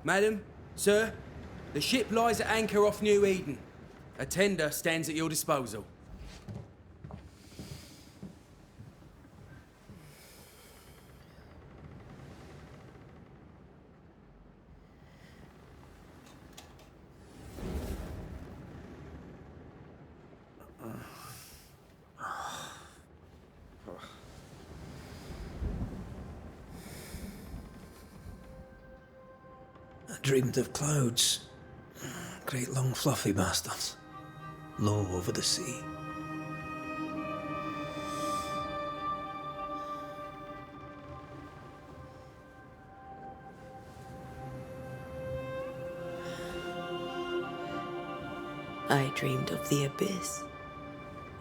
Madam, sir, the ship lies at anchor off New Eden. A tender stands at your disposal. I dreamed of clouds. Great long fluffy bastards. Low over the sea. I dreamed of the abyss,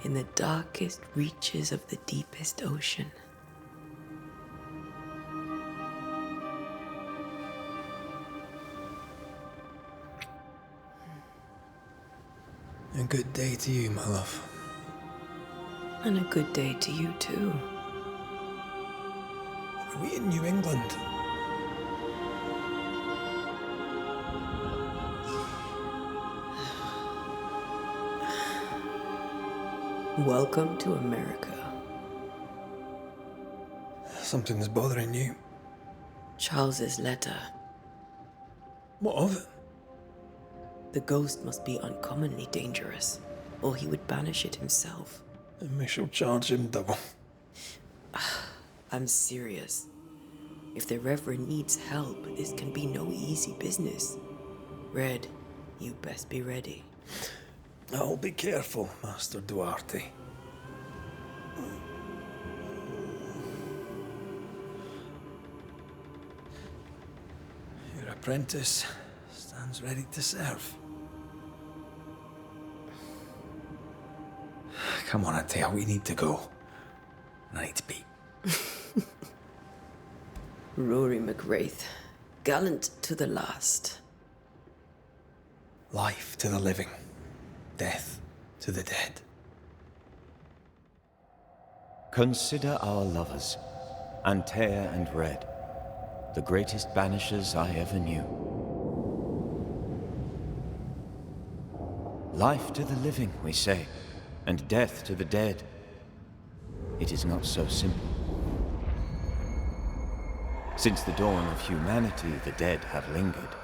in the darkest reaches of the deepest ocean. A good day to you, my love. And a good day to you too. Are we in New England? Welcome to America. Something's bothering you. Charles's letter. What of it? The ghost must be uncommonly dangerous, or he would banish it himself. And we shall charge him double. I'm serious. If the Reverend needs help, this can be no easy business. Red, you best be ready. I'll be careful, Master Duarte. Your apprentice stands ready to serve. Come on, Atea, we need to go. I need to be. Rory McWraith, gallant to the last. Life to the living, death to the dead. Consider our lovers, Antea and Red, the greatest banishers I ever knew. Life to the living, we say, and death to the dead. It is not so simple. Since the dawn of humanity, the dead have lingered.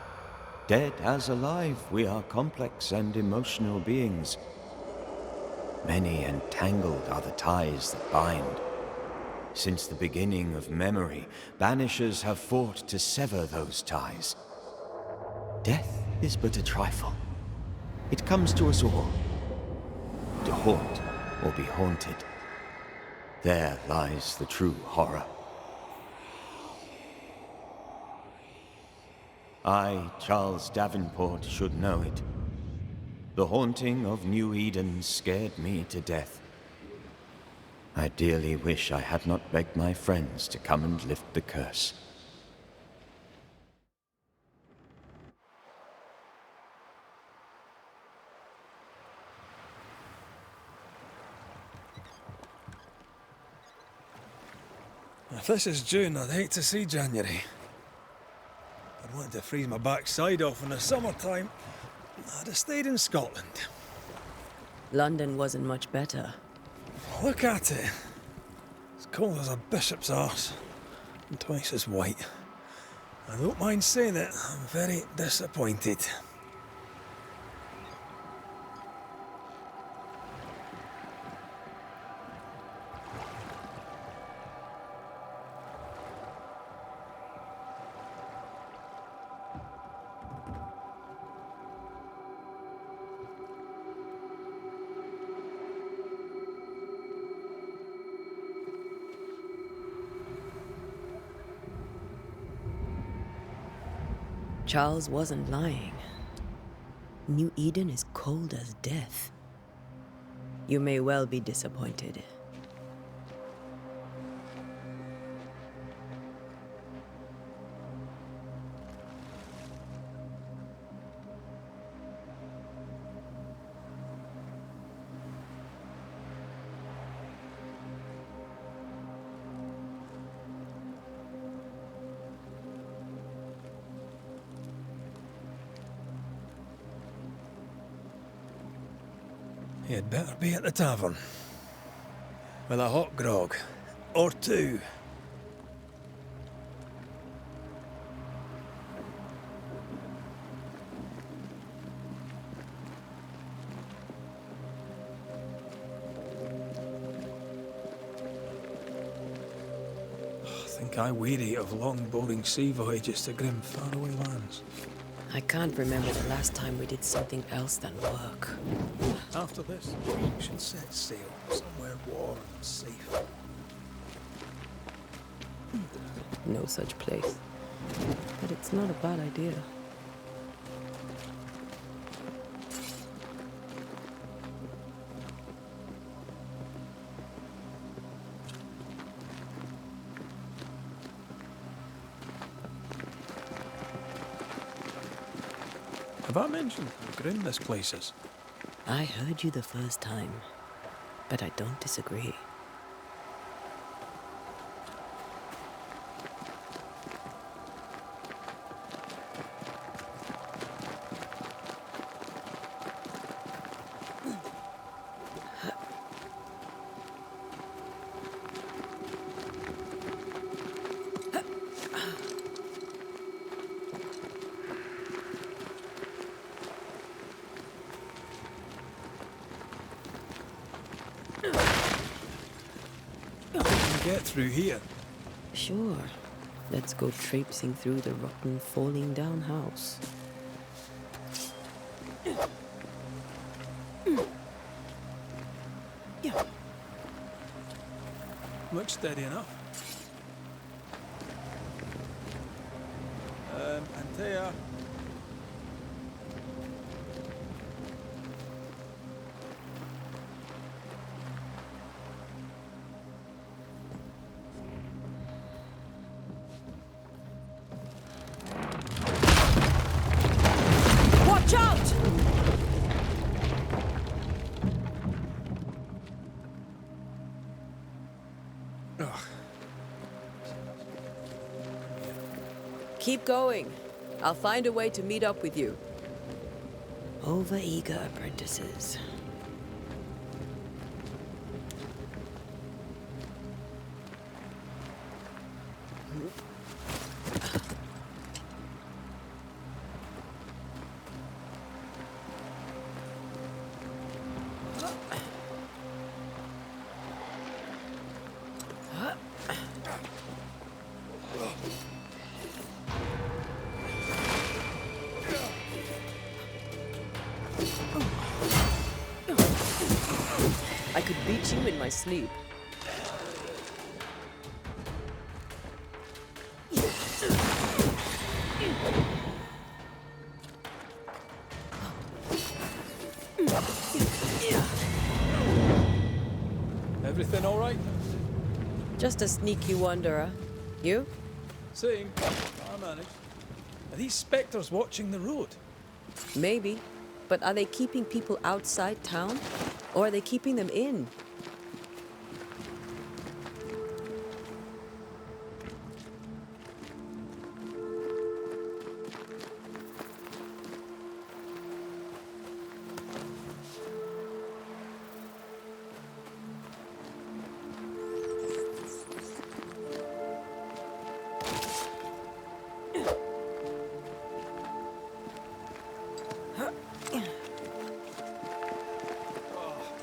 Dead as alive, we are complex and emotional beings. Many and tangled are the ties that bind. Since the beginning of memory, banishers have fought to sever those ties. Death is but a trifle. It comes to us all. To haunt or be haunted. There lies the true horror. I, Charles Davenport, should know it. The haunting of New Eden scared me to death. I dearly wish I had not begged my friends to come and lift the curse. If this is June, I'd hate to see January. I'd want to freeze my backside off in the summertime. I'd have stayed in Scotland. London wasn't much better. Look at it. As cold as a bishop's arse. And twice as white. I don't mind saying it, I'm very disappointed. Charles wasn't lying. New Eden is cold as death. You may well be disappointed. You'd better be at the tavern. With a hot grog. Or two. I think I weary of long, boring sea voyages to grim, faraway lands. I can't remember the last time we did something else than work. After this, we should set sail somewhere warm and safe. No such place. But it's not a bad idea. Have I mentioned how grim this place is? I heard you the first time, but I don't disagree. Get through here. Sure. Let's go traipsing through the rotten, falling down house. Looks steady enough. Antea. Watch out! Ugh. Keep going. I'll find a way to meet up with you. Over-eager apprentices. I could beat you in my sleep. Everything all right? Just a sneaky wanderer. You? Same. I managed. Are these spectres watching the road? Maybe. But are they keeping people outside town? Or are they keeping them in?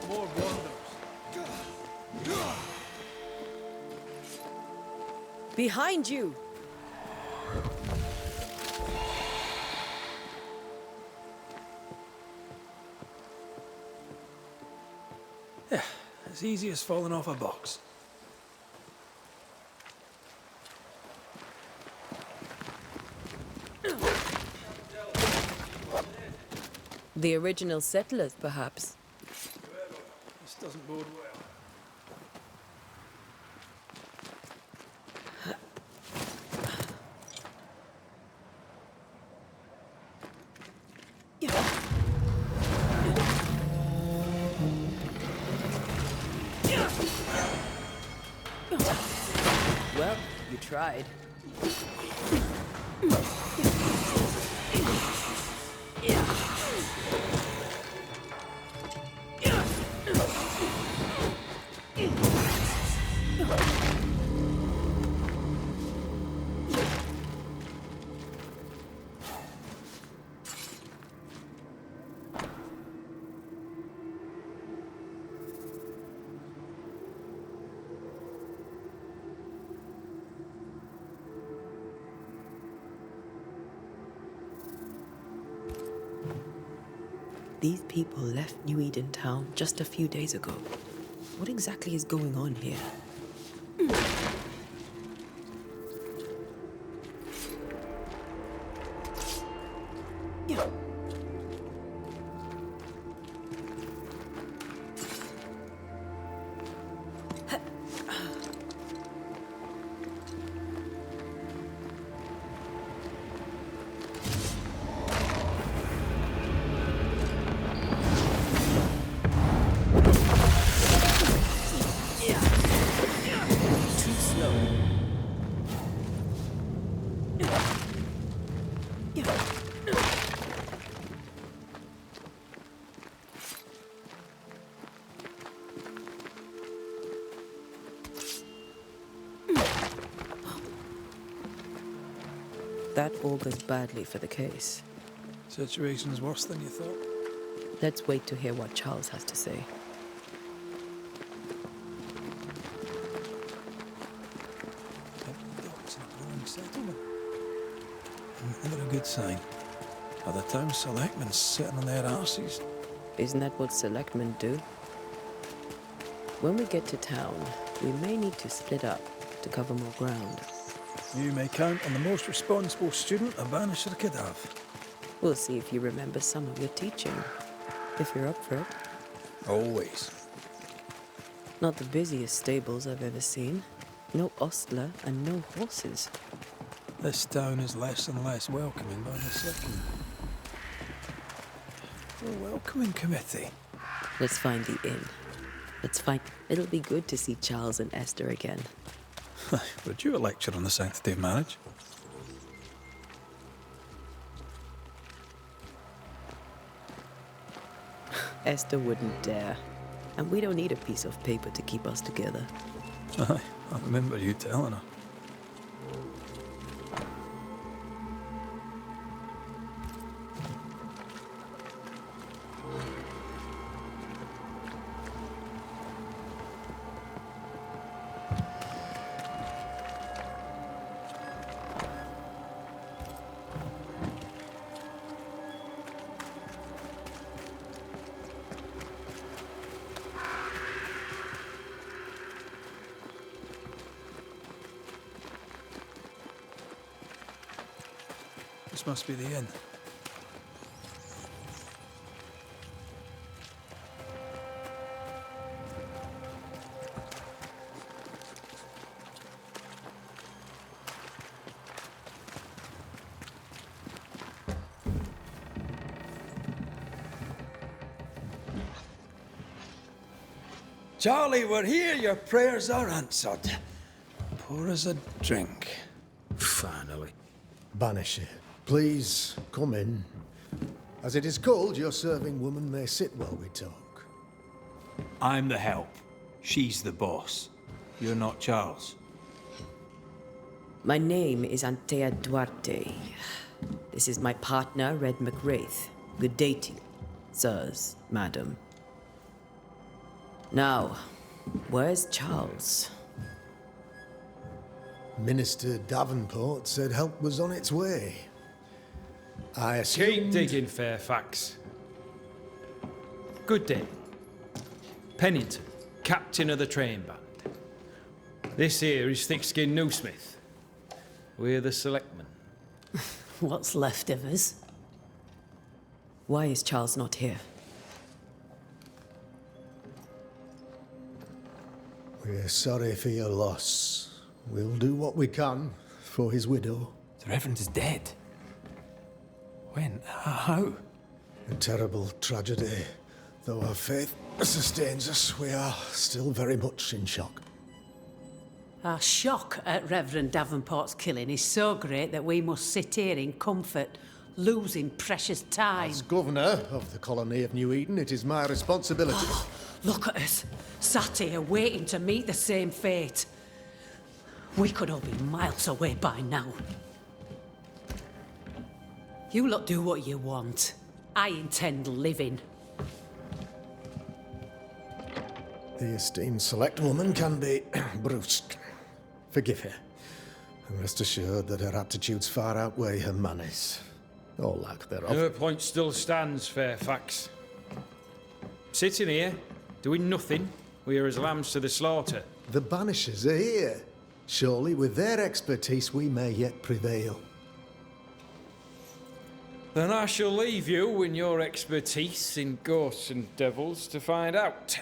More wonders. Behind you! Yeah, as easy as falling off a box. The original settlers, perhaps. This doesn't bode well. Well, you tried. These people left New Eden Town just a few days ago. What exactly is going on here? That augurs badly for the case. Situation's worse than you thought. Let's wait to hear what Charles has to say. Docks in a growing settlement. Never a good sign. Are the town selectmen sitting on their arses? Isn't that what selectmen do? When we get to town, we may need to split up to cover more ground. You may count on the most responsible student a Banisher could have. We'll see if you remember some of your teaching, if you're up for it. Always. Not the busiest stables I've ever seen. No ostler and no horses. This town is less and less welcoming by the second. A welcoming committee. Let's find the inn. It'll be good to see Charles and Esther again. Would you a lecture on the sanctity of marriage? Esther wouldn't dare. And we don't need a piece of paper to keep us together. Aye, I remember you telling her. This must be the inn. Charlie, we're here. Your prayers are answered. Pour us a drink. Finally. Banisher, please come in. As it is called, your serving woman may sit while we talk. I'm the help. She's the boss. You're not Charles. My name is Antea Duarte. This is my partner, Red McWraith. Good day to you, sirs, madam. Now, where's Charles? Minister Davenport said help was on its way. I assumed... Keep digging, Fairfax. Good day. Pennington, captain of the train band. This here is Thick-Skinned Newsmith. We're the selectmen. What's left of us? Why is Charles not here? We're sorry for your loss. We'll do what we can for his widow. The Reverend is dead. When? How? A terrible tragedy. Though our faith sustains us, we are still very much in shock. Our shock at Reverend Davenport's killing is so great that we must sit here in comfort, losing precious time. As governor of the colony of New Eden, it is my responsibility. Look at us, sat here waiting to meet the same fate. We could all be miles away by now. You lot do what you want. I intend living. The esteemed select woman can be brusque. Forgive her. And rest assured that her aptitudes far outweigh her manners. Or lack thereof. Her point still stands, Fairfax. Sitting here, doing nothing. We are as lambs to the slaughter. The Banishers are here. Surely with their expertise we may yet prevail. Then I shall leave you and your expertise in ghosts and devils to find out.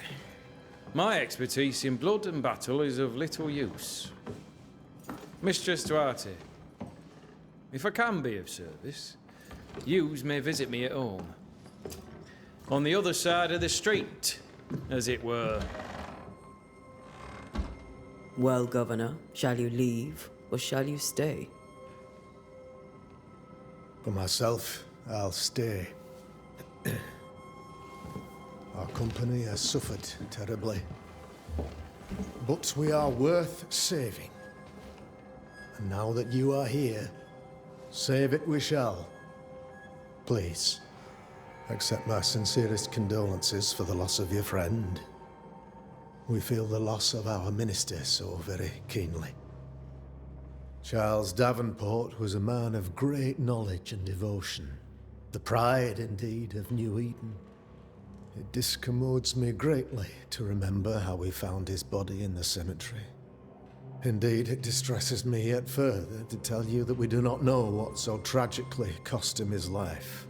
My expertise in blood and battle is of little use. Mistress Duarte, if I can be of service, yous may visit me at home. On the other side of the street, as it were. Well, Governor, shall you leave or shall you stay? For myself, I'll stay. Our company has suffered terribly. But we are worth saving. And now that you are here, save it we shall. Please, accept my sincerest condolences for the loss of your friend. We feel the loss of our minister so very keenly. Charles Davenport was a man of great knowledge and devotion. The pride, indeed, of New Eden. It discommodes me greatly to remember how we found his body in the cemetery. Indeed, it distresses me yet further to tell you that we do not know what so tragically cost him his life.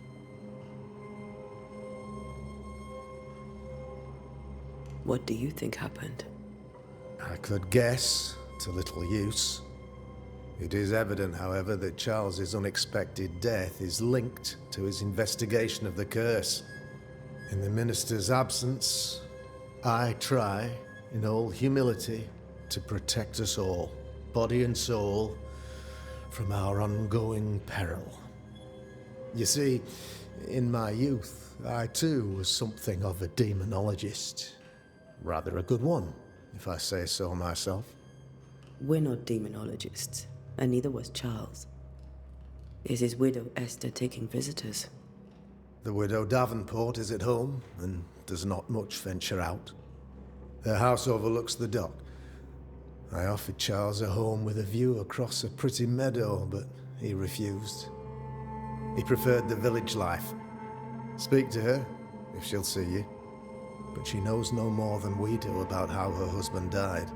What do you think happened? I could guess, to little use. It is evident, however, that Charles's unexpected death is linked to his investigation of the curse. In the minister's absence, I try, in all humility, to protect us all, body and soul, from our ongoing peril. You see, in my youth, I too was something of a demonologist. Rather a good one, if I say so myself. We're not demonologists, and neither was Charles. Is his widow Esther taking visitors? The widow Davenport is at home, and does not much venture out. Their house overlooks the dock. I offered Charles a home with a view across a pretty meadow, but he refused. He preferred the village life. Speak to her, if she'll see you. But she knows no more than we do about how her husband died.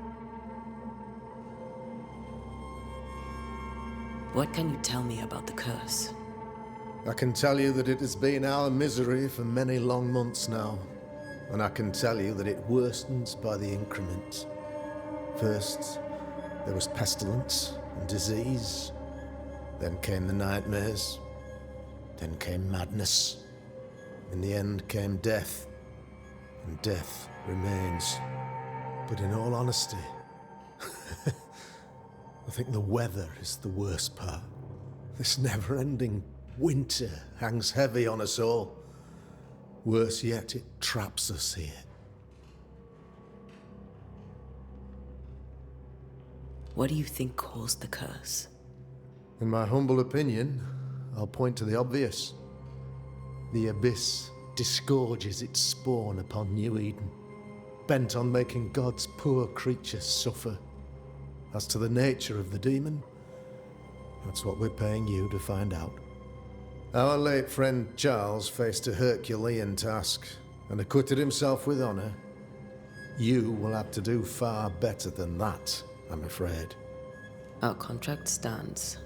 What can you tell me about the curse? I can tell you that it has been our misery for many long months now. And I can tell you that it worsens by the increment. First, there was pestilence and disease. Then came the nightmares. Then came madness. In the end came death. And death remains. But in all honesty, I think the weather is the worst part. This never-ending winter hangs heavy on us all. Worse yet, it traps us here. What do you think caused the curse? In my humble opinion, I'll point to the obvious. The abyss disgorges its spawn upon New Eden, bent on making God's poor creatures suffer. As to the nature of the demon, that's what we're paying you to find out. Our late friend Charles faced a Herculean task and acquitted himself with honor. You will have to do far better than that, I'm afraid. Our contract stands.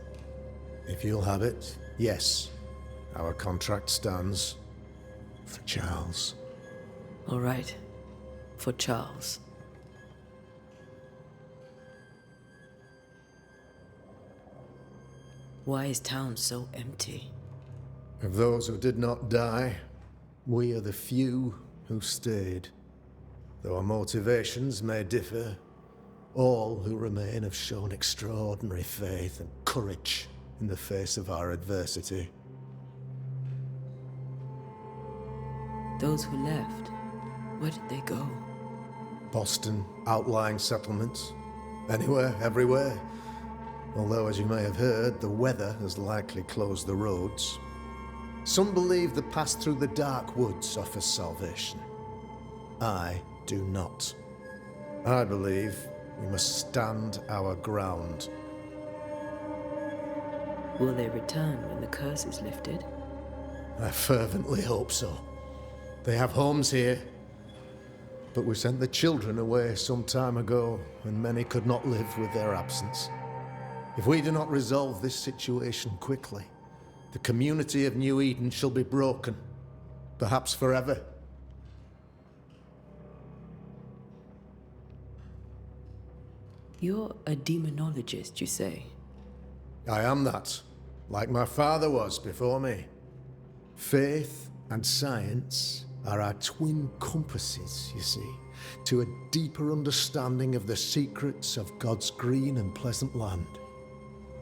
If you'll have it, yes, our contract stands. For Charles. All right. For Charles. Why is town so empty? Of those who did not die, we are the few who stayed. Though our motivations may differ, all who remain have shown extraordinary faith and courage in the face of our adversity. Those who left, where did they go? Boston, outlying settlements. Anywhere, everywhere. Although, as you may have heard, the weather has likely closed the roads. Some believe the path through the dark woods offers salvation. I do not. I believe we must stand our ground. Will they return when the curse is lifted? I fervently hope so. They have homes here, But we sent the children away some time ago, and many could not live with their absence. If we do not resolve this situation quickly, the community of New Eden shall be broken, perhaps forever. You're a demonologist, you say? I am that, like my father was before me. Faith and science are our twin compasses, you see, to a deeper understanding of the secrets of God's green and pleasant land,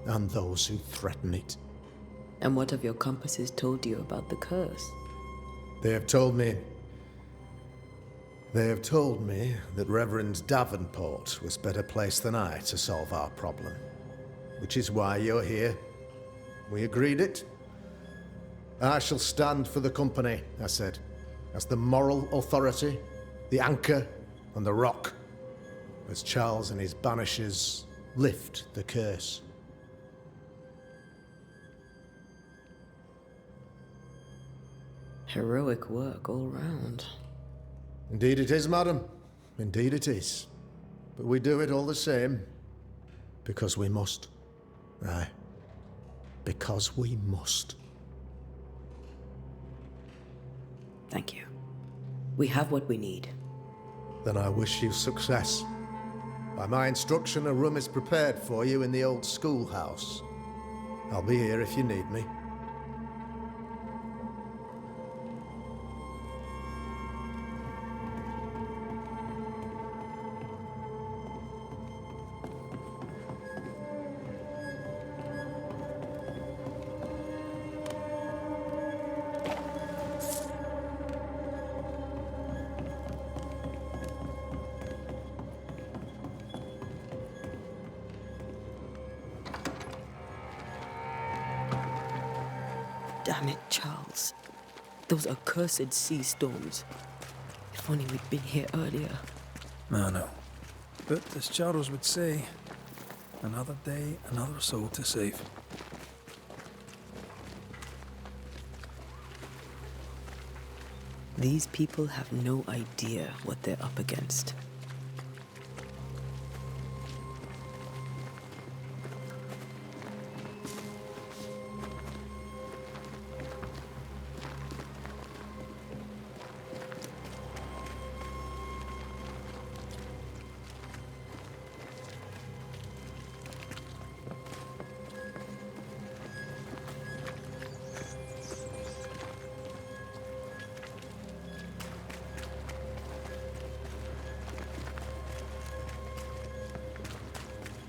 and those who threaten it. And what have your compasses told you about the curse? They have told me that Reverend Davenport was better placed than I to solve our problem. Which is why you're here. We agreed it. I shall stand for the company, I said, as the moral authority, the anchor, and the rock, as Charles and his Banishers lift the curse. Heroic work all round. Indeed it is, madam. Indeed it is. But we do it all the same. Because we must. Aye. Because we must. Thank you. We have what we need. Then I wish you success. By my instruction, a room is prepared for you in the old schoolhouse. I'll be here if you need me. Damn it, Charles. Those accursed sea storms. If only we'd been here earlier. I know. But as Charles would say, another day, another soul to save. These people have no idea what they're up against.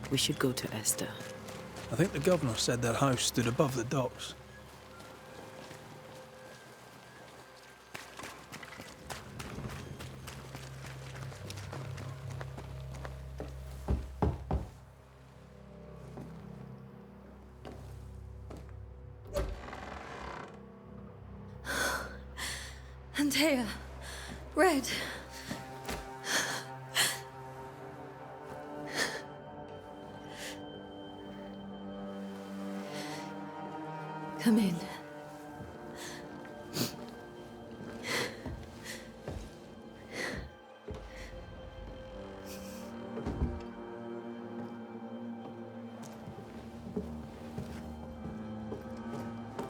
We should go to Esther. I think the governor said their house stood above the docks. Antea, Red. Come in.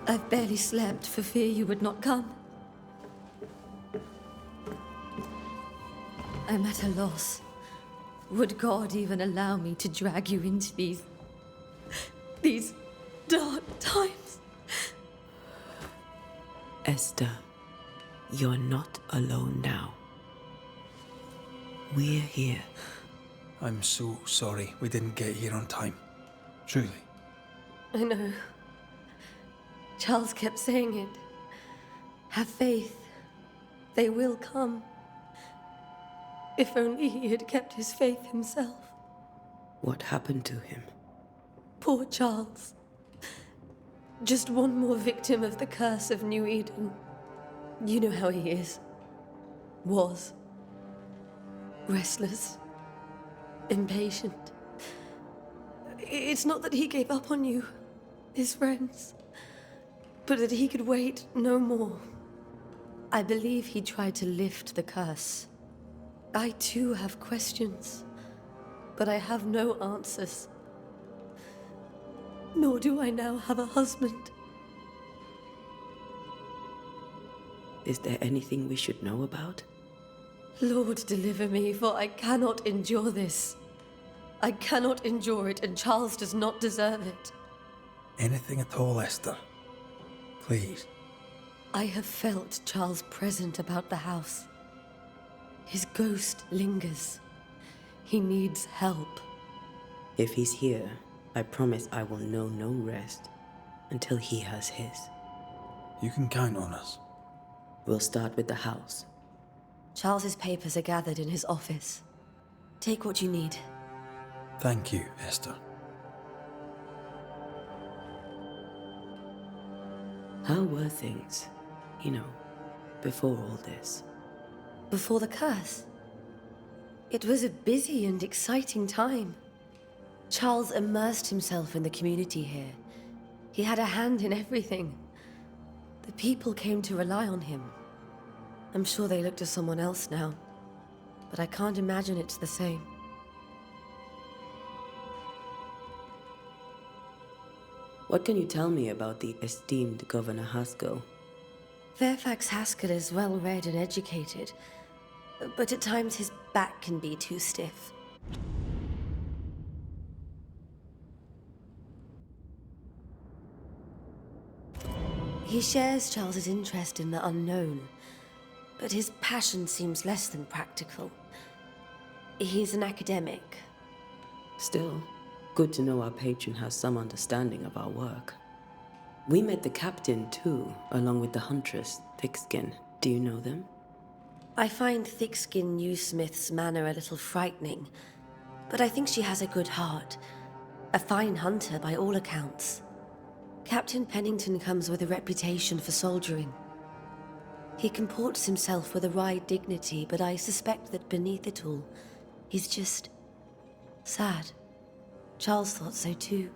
I've barely slept for fear you would not come. I'm at a loss. Would God even allow me to drag you into these dark times? Esther, you're not alone now. We're here. I'm so sorry we didn't get here on time. Truly. I know. Charles kept saying it. Have faith. They will come. If only he had kept his faith himself. What happened to him? Poor Charles. Just one more victim of the curse of New Eden. You know how he is. Was. Restless. Impatient. It's not that he gave up on you, his friends, but that he could wait no more. I believe he tried to lift the curse, I too have questions, but I have no answers. Nor do I now have a husband. Is there anything we should know about? Lord, deliver me, for I cannot endure this. I cannot endure it, and Charles does not deserve it. Anything at all, Esther. Please. I have felt Charles present about the house. His ghost lingers. He needs help. If he's here, I promise I will know no rest until he has his. You can count on us. We'll start with the house. Charles's papers are gathered in his office. Take what you need. Thank you, Esther. How were things, before all this? Before the curse. It was a busy and exciting time. Charles immersed himself in the community here. He had a hand in everything. The people came to rely on him. I'm sure they look to someone else now, but I can't imagine it's the same. What can you tell me about the esteemed Governor Haskell? Fairfax Haskell is well-read and educated, but at times his back can be too stiff. He shares Charles's interest in the unknown, but his passion seems less than practical. He's an academic. Still, good to know our patron has some understanding of our work. We met the captain too, along with the huntress, Thickskin. Do you know them? I find Thickskin Newsmith's manner a little frightening, but I think she has a good heart. A fine hunter by all accounts. Captain Pennington comes with a reputation for soldiering. He comports himself with a wry dignity, but I suspect that beneath it all, he's just sad. Charles thought so too.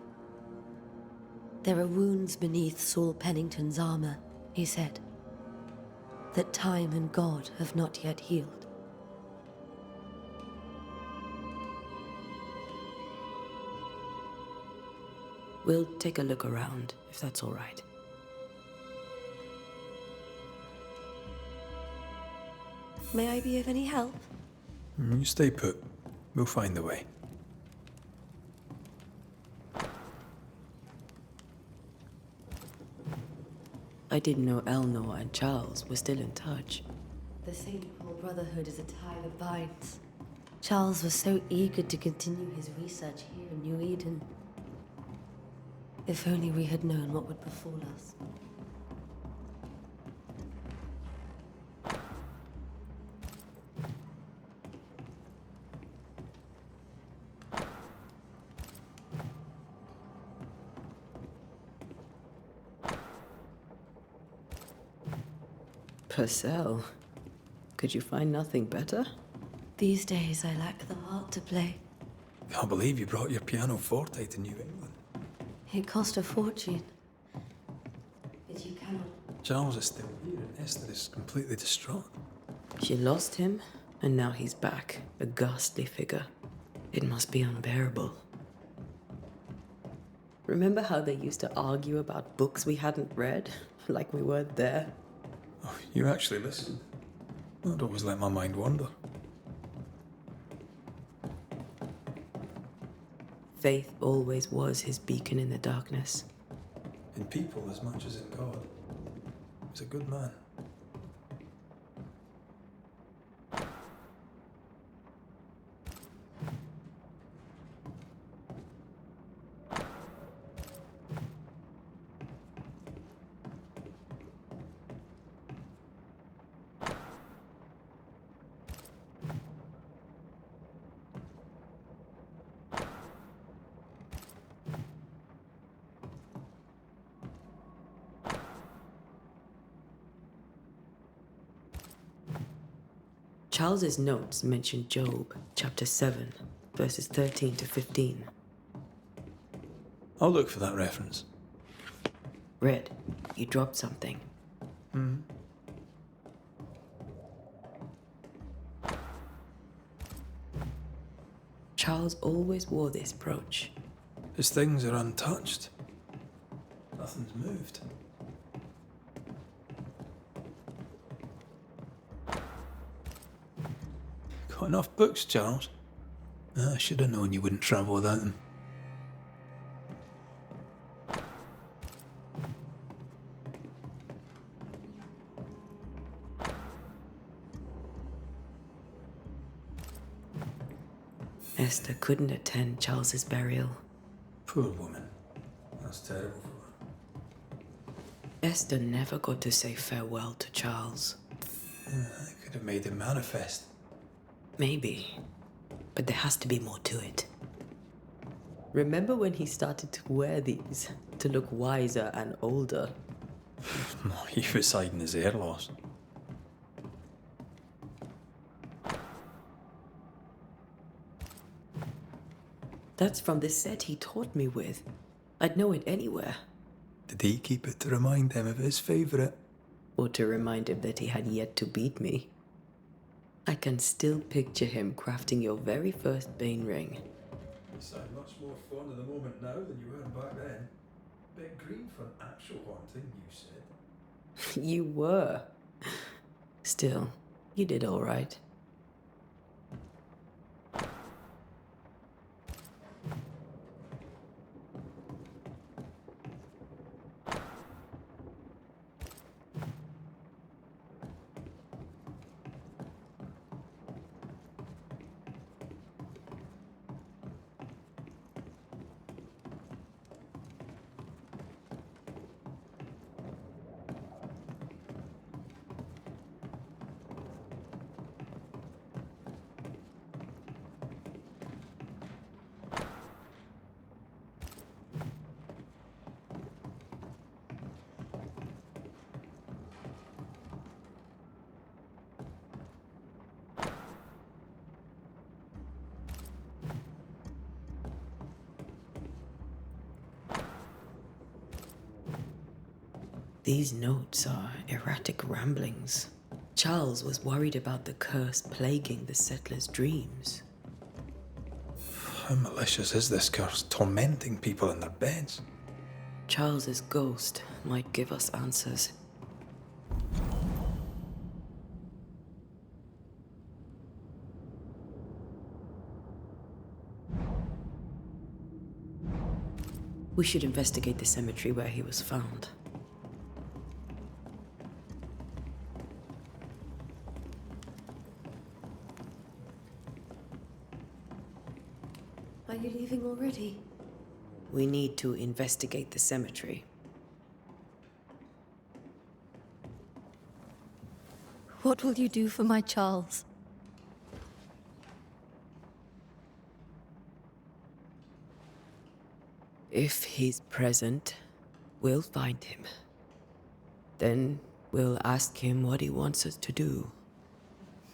There are wounds beneath Saul Pennington's armor, he said, that time and God have not yet healed. We'll take a look around, if that's all right. May I be of any help? You stay put. We'll find the way. I didn't know Eleanor and Charles were still in touch. The St. Paul Brotherhood is a tie that binds. Charles was so eager to continue his research here in New Eden. If only we had known what would befall us. Purcell, could you find nothing better? These days I lack the heart to play. Can't believe you brought your pianoforte to New England. It cost a fortune. But you cannot. Charles is still here and Esther is completely distraught. She lost him, and now he's back, a ghastly figure. It must be unbearable. Remember how they used to argue about books we hadn't read? Like we weren't there? Oh, you actually listen. I'd always let my mind wander. Faith always was his beacon in the darkness. In people as much as in God. He's a good man. Charles's notes mention Job, chapter 7, verses 13 to 15. I'll look for that reference. Red, you dropped something. Charles always wore this brooch. His things are untouched. Nothing's moved. Got enough books, Charles? I should have known you wouldn't travel without them. Esther couldn't attend Charles's burial. Poor woman. That's terrible for her. Esther never got to say farewell to Charles. I could have made him manifest. Maybe, but there has to be more to it. Remember when he started to wear these to look wiser and older? He was hiding his hair loss. That's from the set he taught me with. I'd know it anywhere. Did he keep it to remind him of his favourite? Or to remind him that he had yet to beat me. I can still picture him crafting your very first Bane ring. You sound much more fond of the moment now than you were back then. Bit green for an actual haunting, you said. You were. Still, you did all right. These notes are erratic ramblings. Charles was worried about the curse plaguing the settlers' dreams. How malicious is this curse, tormenting people in their beds? Charles's ghost might give us answers. We should investigate the cemetery where he was found. Are you leaving already? We need to investigate the cemetery. What will you do for my Charles? If he's present, we'll find him. Then we'll ask him what he wants us to do.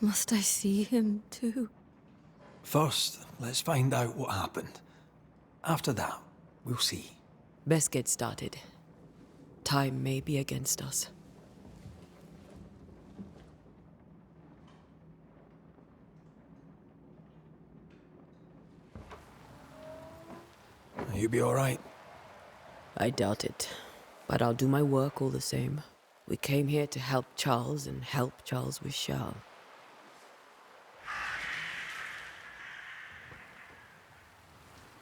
Must I see him too? First, let's find out what happened. After that, we'll see. Best get started. Time may be against us. You'll be all right. I doubt it, but I'll do my work all the same. We came here to help Charles and help Charles with Charles.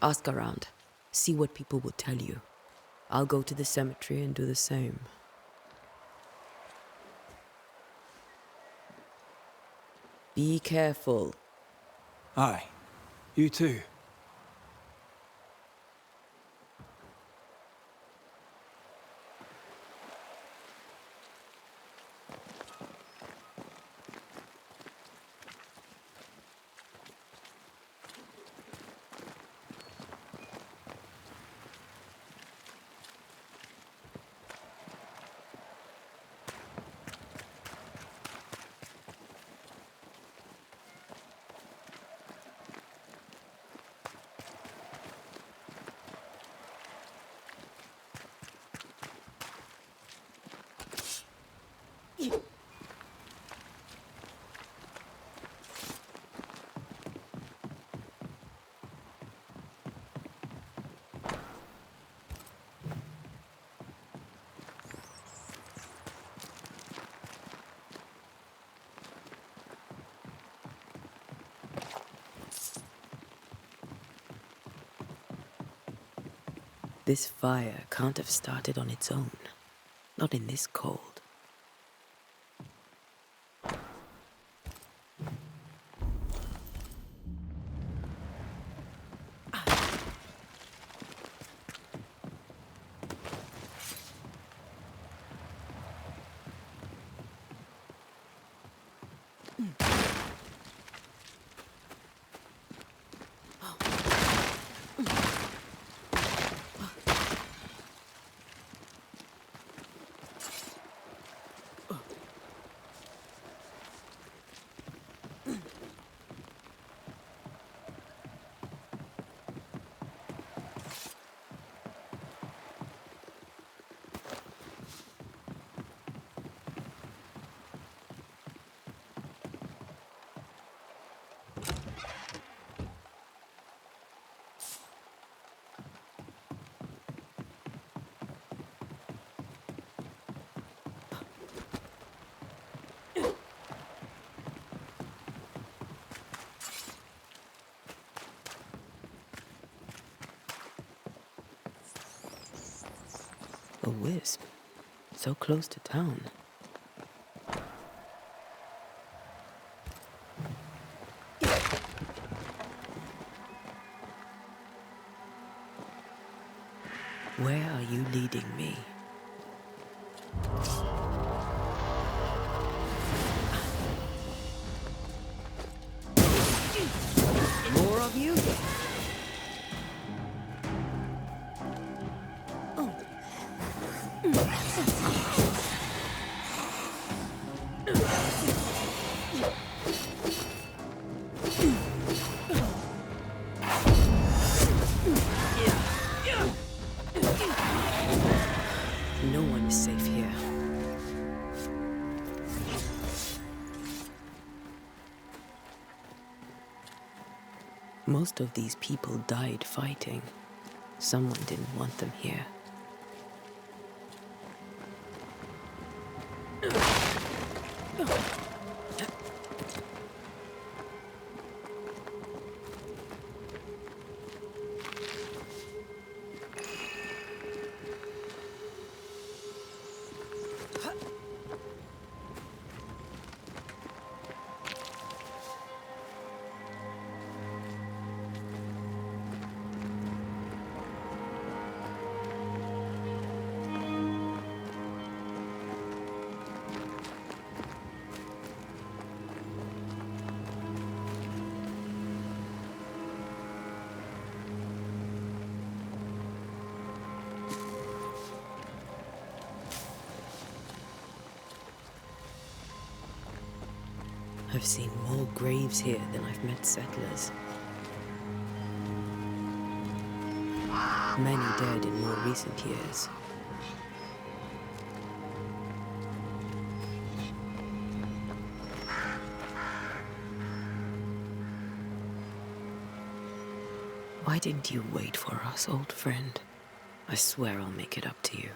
Ask around. See what people will tell you. I'll go to the cemetery and do the same. Be careful. Aye. You too. This fire can't have started on its own. Not in this cold. A wisp. So close to town. Where are you leading me? More of you? No one is safe here. Most of these people died fighting. Someone didn't want them here. I've seen more graves here than I've met settlers. Many dead in more recent years. Why didn't you wait for us, old friend? I swear I'll make it up to you.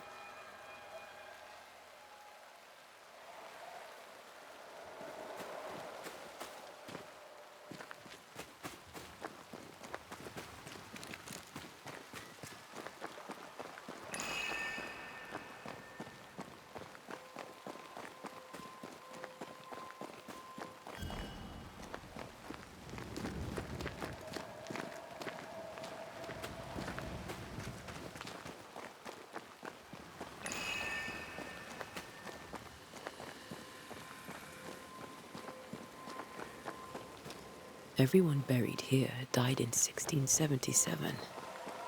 Everyone buried here died in 1677.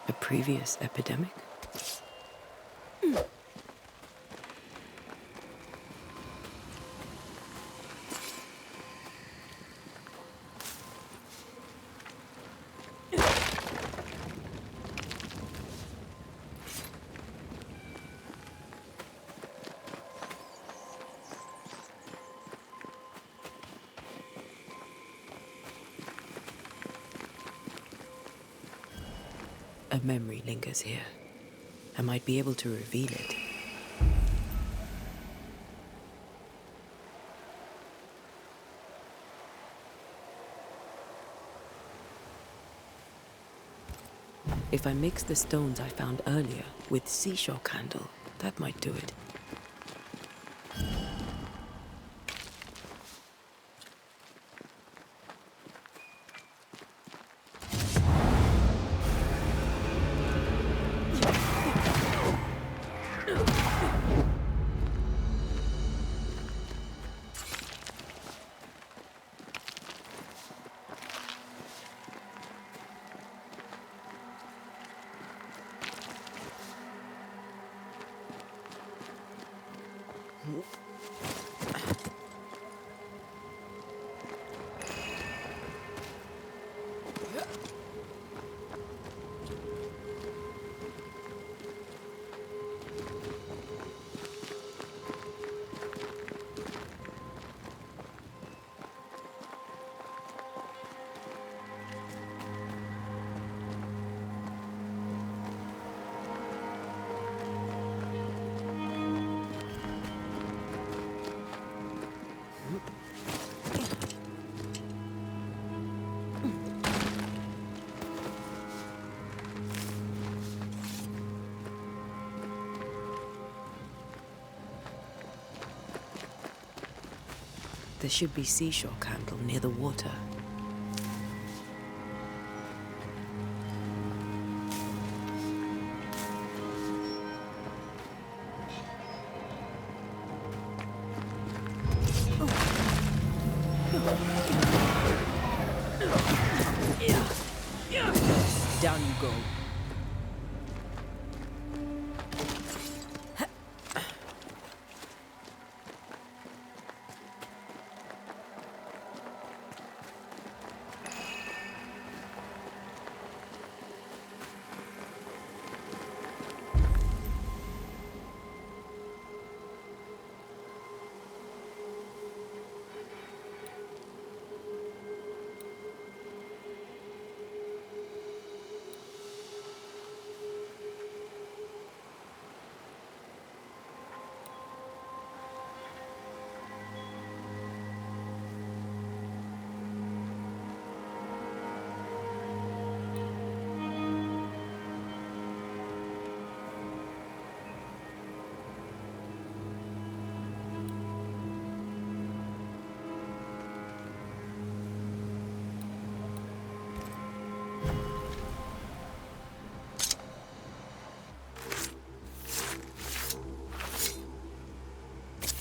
A previous epidemic? A memory lingers here. I might be able to reveal it. If I mix the stones I found earlier with seashore candle, that might do it. There should be seashore candle near the water. Down you go.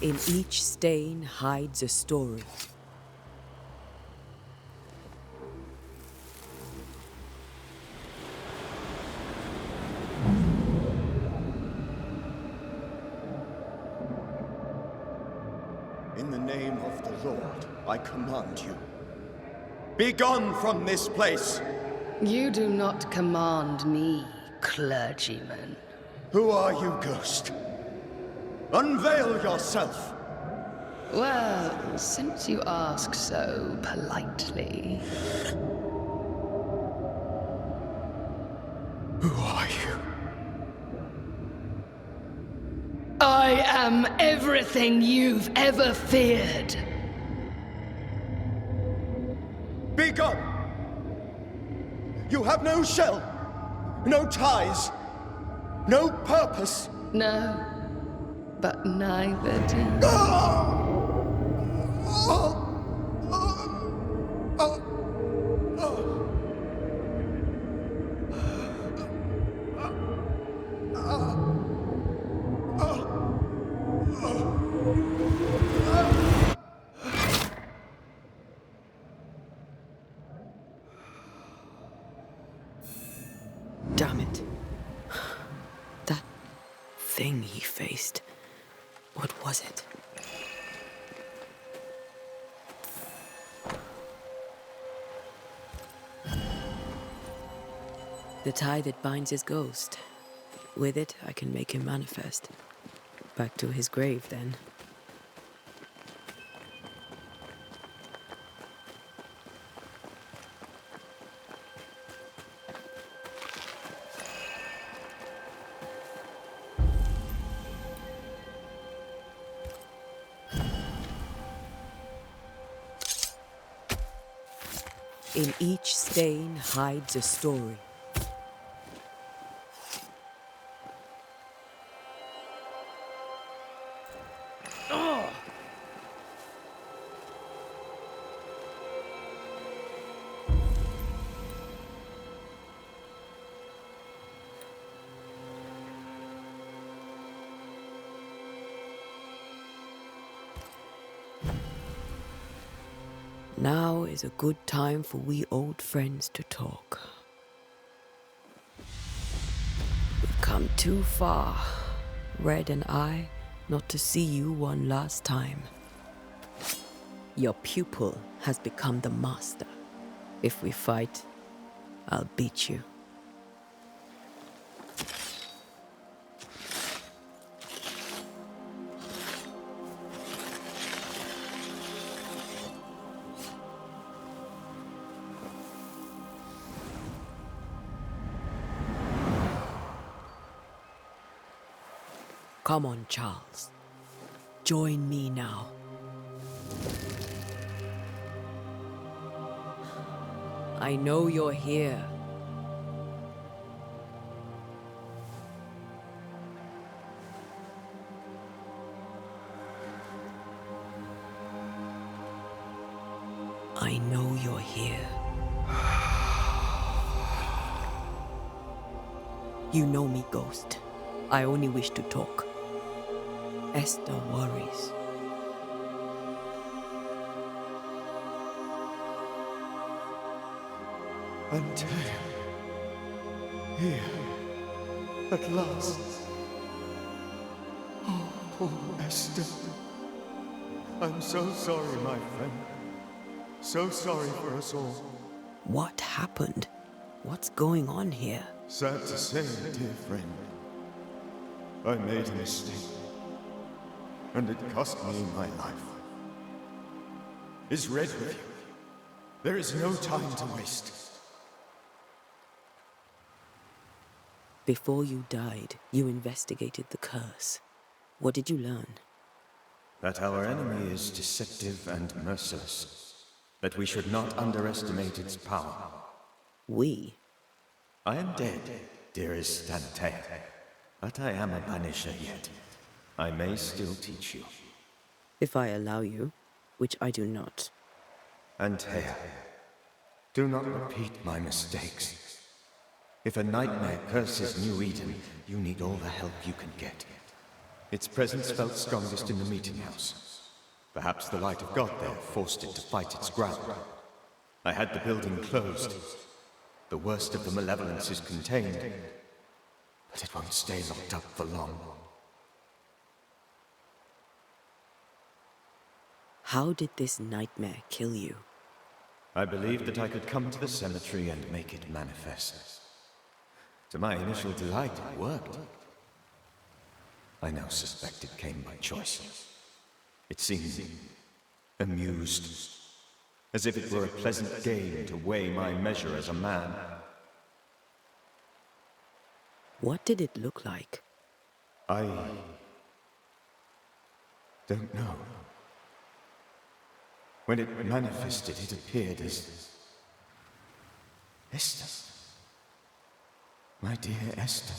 In each stain hides a story. In the name of the Lord, I command you. Be gone from this place! You do not command me, clergyman. Who are you, ghost? Unveil yourself! Well, since you ask so politely. Who are you? I am everything you've ever feared. Be gone! You have no shell, no ties, no purpose. No, but neither do you. Damn it. That thing he faced. What was it? The tie that binds his ghost. With it, I can make him manifest. Back to his grave, then. In each stain hides a story. Now is a good time for we old friends to talk. We've come too far, Red and I, not to see you one last time. Your pupil has become the master. If we fight, I'll beat you. Come on, Charles. Join me now. I know you're here. I know you're here. You know me, Ghost. I only wish to talk. Esther worries. Antea. Here. At last. Oh, poor Esther. I'm so sorry, my friend. So sorry for us all. What happened? What's going on here? Sad to say, dear friend. I made a mistake. And it cost me my life. Is Red with you? There is no time to waste. Before you died, you investigated the curse. What did you learn? That our enemy is deceptive and merciless. That we should not underestimate its power. We? I am dead, dearest Antea. But I am a Banisher yet. I may still teach you. If I allow you, which I do not. Antea, do not repeat my mistakes. If a nightmare curses New Eden, you need all the help you can get. Its presence felt strongest in the meeting house. Perhaps the light of God there forced it to fight its ground. I had the building closed. The worst of the malevolence is contained, but it won't stay locked up for long. How did this nightmare kill you? I believed that I could come to the cemetery and make it manifest. To my initial delight, it worked. I now suspect it came by choice. It seemed amused, as if it were a pleasant game to weigh my measure as a man. What did it look like? I don't know. When it manifested, it appeared as Esther. My dear Esther.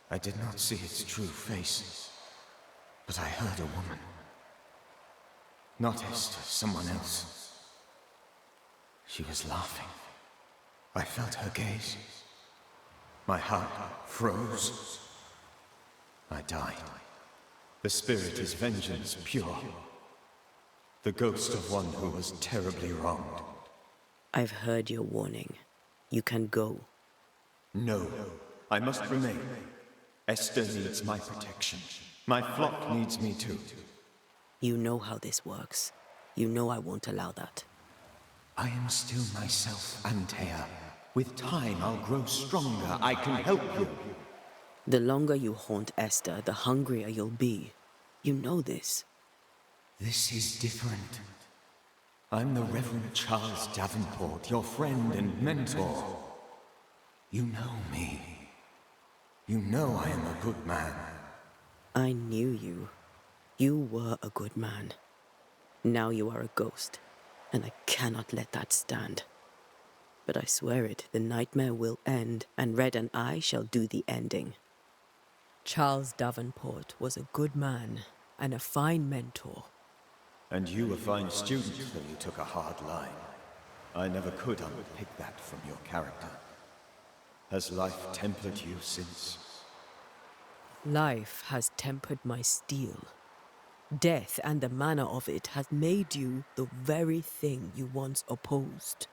I did not see its true face, but I heard a woman. Not Esther, someone else. She was laughing. I felt her gaze. My heart froze. I died. The spirit is vengeance pure. The ghost of one who was terribly wronged. I've heard your warning. You can go. No, I must remain. Esther needs my protection. My flock needs me too. You know how this works. You know I won't allow that. I am still myself, Antea. With time, I'll grow stronger. I can help you. The longer you haunt Esther, the hungrier you'll be. You know this. This is different. I'm the Reverend Charles Davenport, your friend and mentor. You know me. You know I am a good man. I knew you. You were a good man. Now you are a ghost, and I cannot let that stand. But I swear it, the nightmare will end, and Red and I shall do the ending. Charles Davenport was a good man, and a fine mentor. And you a fine student, though you took a hard line. I never could unpick that from your character. Has life tempered you since? Life has tempered my steel. Death and the manner of it has made you the very thing you once opposed.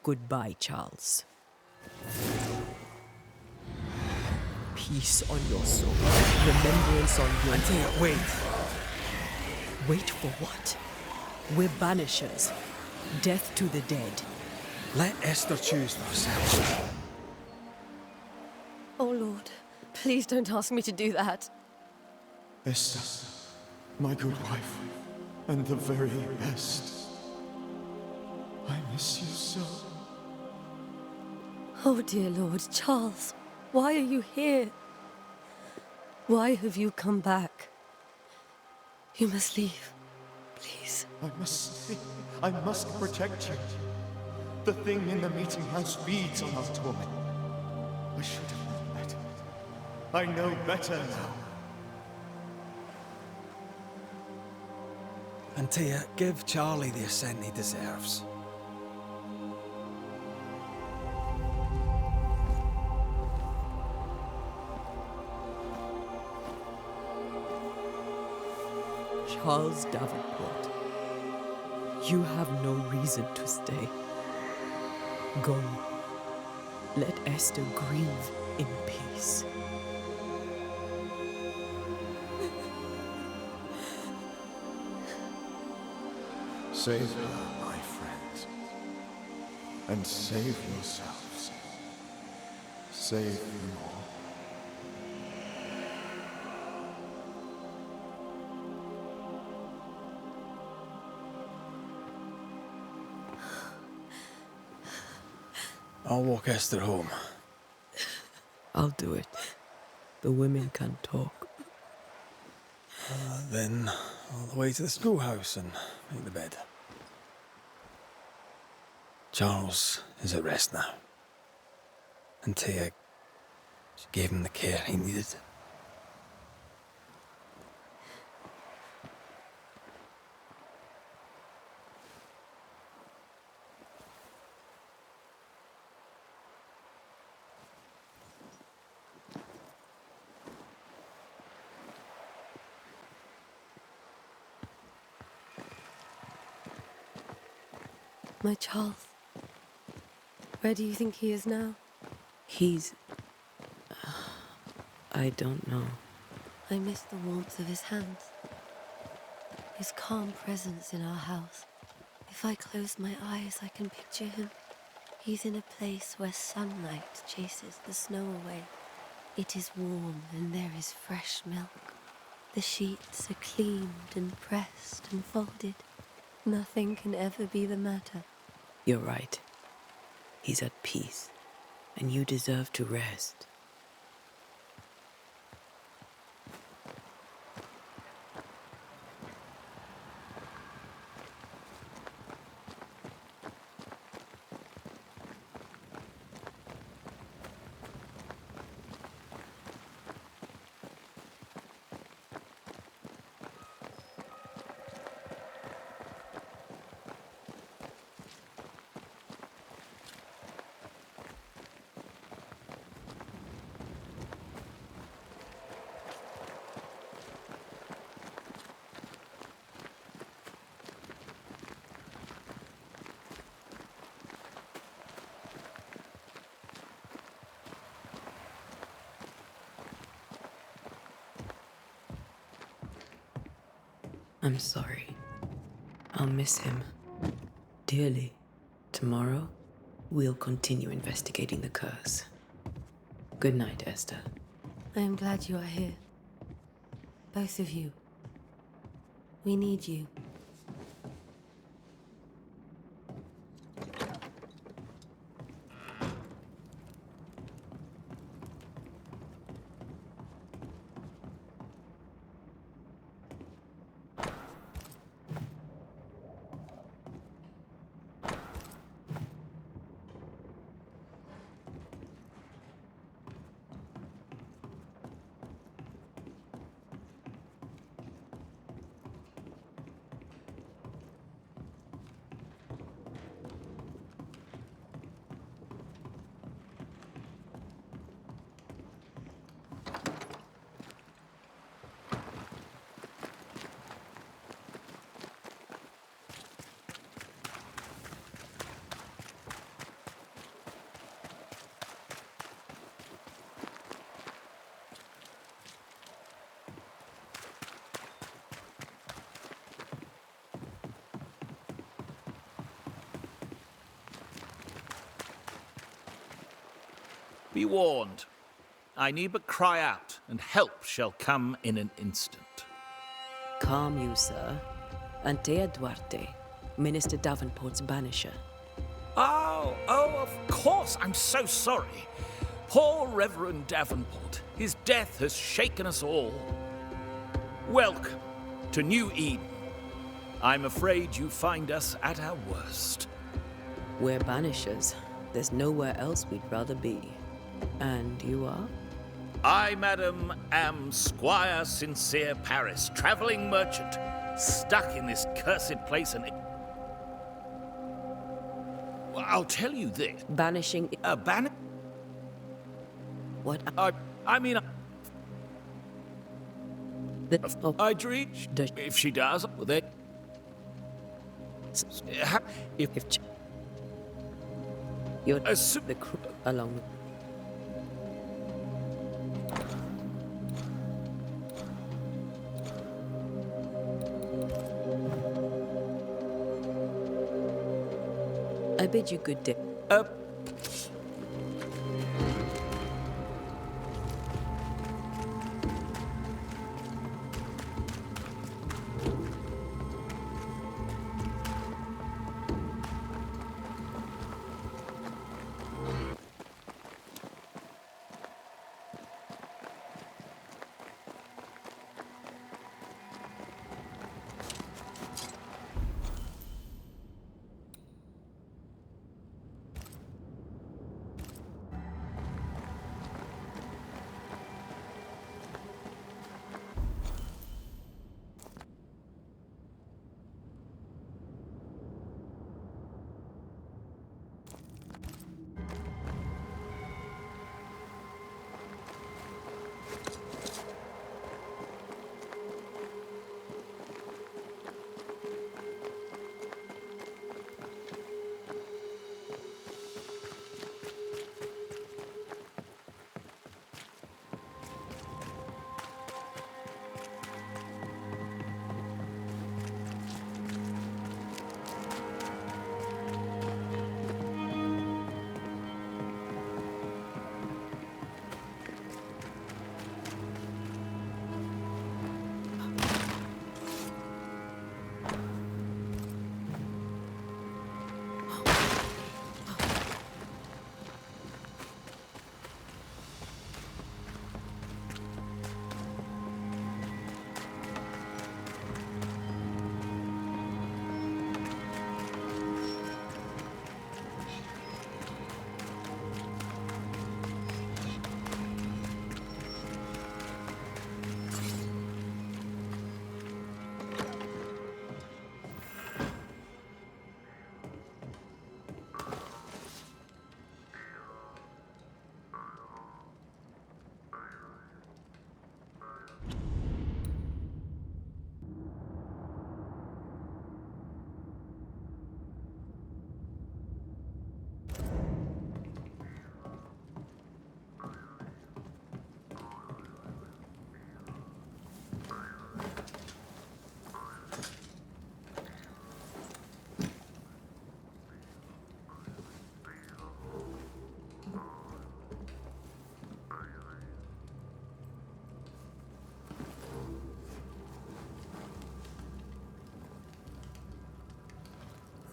Goodbye, Charles. Peace on your soul. Remembrance on your... Antea, wait. Wait for what? We're banishers. Death to the dead. Let Esther choose for herself. Oh, Lord, please don't ask me to do that. Esther, my good wife, and the very best. I miss you so. Oh, dear Lord, Charles, why are you here? Why have you come back? You must leave, please. I must stay. I must protect you. The thing in the meeting house feeds on our torment. I should have known better. I know better now. Antea, give Charlie the ascent he deserves. Charles Davenport, you have no reason to stay. Go. Let Esther grieve in peace. Save her, my friends. And save yourselves. Save them all. I'll walk Esther home. I'll do it. The women can talk. Then all the way to the schoolhouse and make the bed. Charles is at rest now. Antea, she gave him the care he needed. My Charles, where do you think he is now? He's... I don't know. I miss the warmth of his hands. His calm presence in our house. If I close my eyes, I can picture him. He's in a place where sunlight chases the snow away. It is warm and there is fresh milk. The sheets are cleaned and pressed and folded. Nothing can ever be the matter. You're right. He's at peace, and you deserve to rest. I'm sorry. I'll miss him dearly. Tomorrow, we'll continue investigating the curse. Good night, Esther. I am glad you are here. Both of you. We need you. Be warned. I need but cry out, and help shall come in an instant. Calm you, sir. Antea Duarte, Minister Davenport's banisher. Oh, of course. I'm so sorry. Poor Reverend Davenport. His death has shaken us all. Welcome to New Eden. I'm afraid you find us at our worst. We're banishers. There's nowhere else we'd rather be. And you are? I, madam, am Squire Sincere Paris, travelling merchant, stuck in this cursed place and... Well, I'll tell you this. Banishing... What? I mean... I'd reach... Does... If she does, well, then... If you're the crew along with... I bid you good day.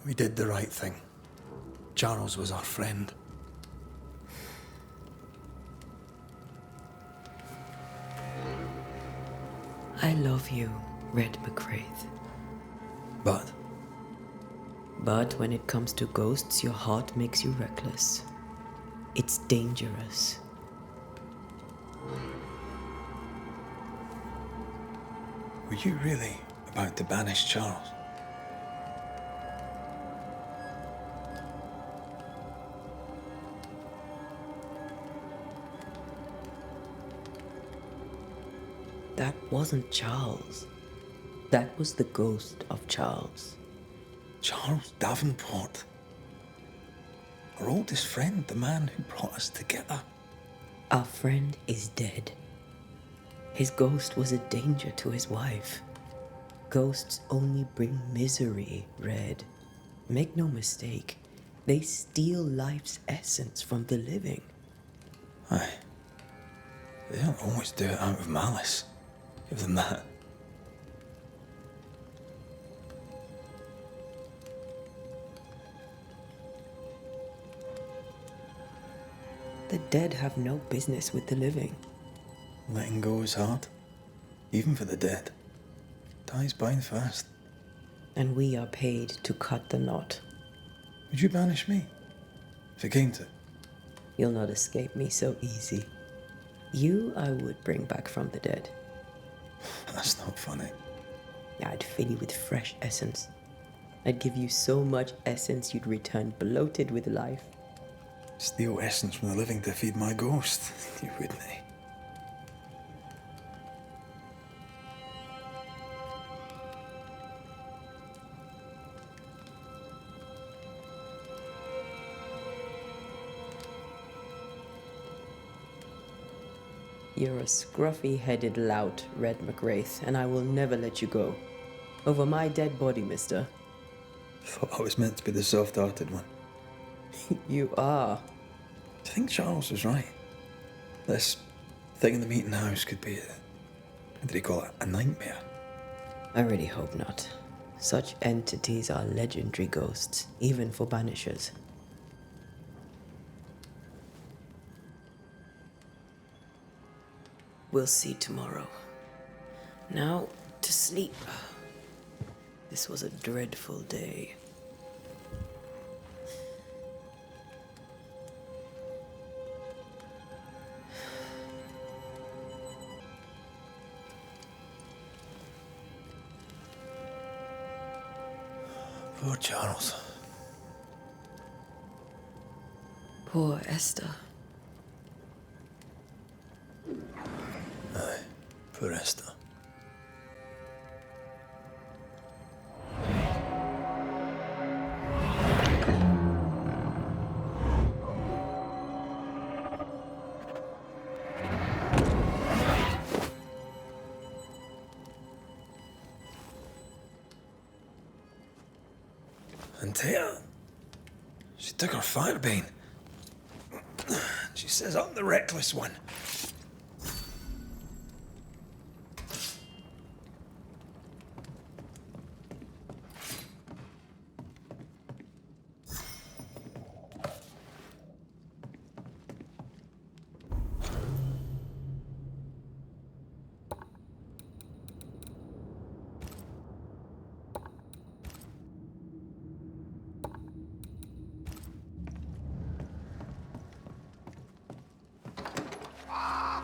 We did the right thing. Charles was our friend. I love you, Red McCraith. But? But when it comes to ghosts, your heart makes you reckless. It's dangerous. Were you really about to banish Charles? That wasn't Charles. That was the ghost of Charles. Charles Davenport. Our oldest friend, the man who brought us together. Our friend is dead. His ghost was a danger to his wife. Ghosts only bring misery, Red. Make no mistake, they steal life's essence from the living. Aye. They don't always do it out of malice. Give them that. The dead have no business with the living. Letting go is hard. Even for the dead. Time's bind fast. And we are paid to cut the knot. Would you banish me? If it came to it? You'll not escape me so easy. You I would bring back from the dead. That's not funny. I'd fill you with fresh essence. I'd give you so much essence you'd return bloated with life. Steal essence from the living to feed my ghost. You wouldn't, eh? You're a scruffy-headed lout, Red McWraith, and I will never let you go. Over my dead body, mister. Thought I was meant to be the soft-hearted one. You are. I think Charles was right. This thing in the meeting house could be what did he call it? A nightmare? I really hope not. Such entities are legendary ghosts, even for Banishers. We'll see tomorrow. Now, to sleep. This was a dreadful day. Poor Charles. Poor Esther. Aye, poor Esther. And Tia, she took her firebane. She says I'm the reckless one.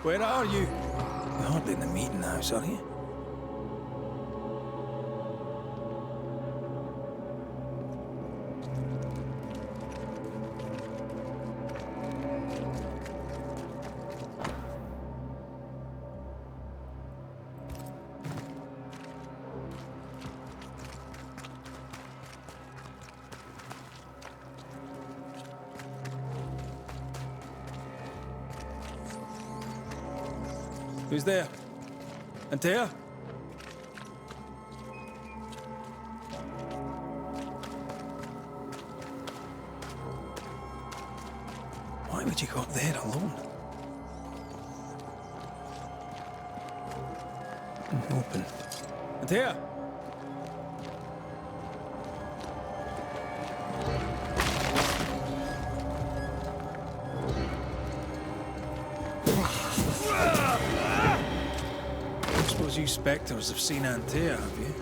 Where are you? You're hardly in the meeting house, are you? Who's there? Antea? Why would you go up there alone? Open. Antea? You spectres have seen Antea, have you?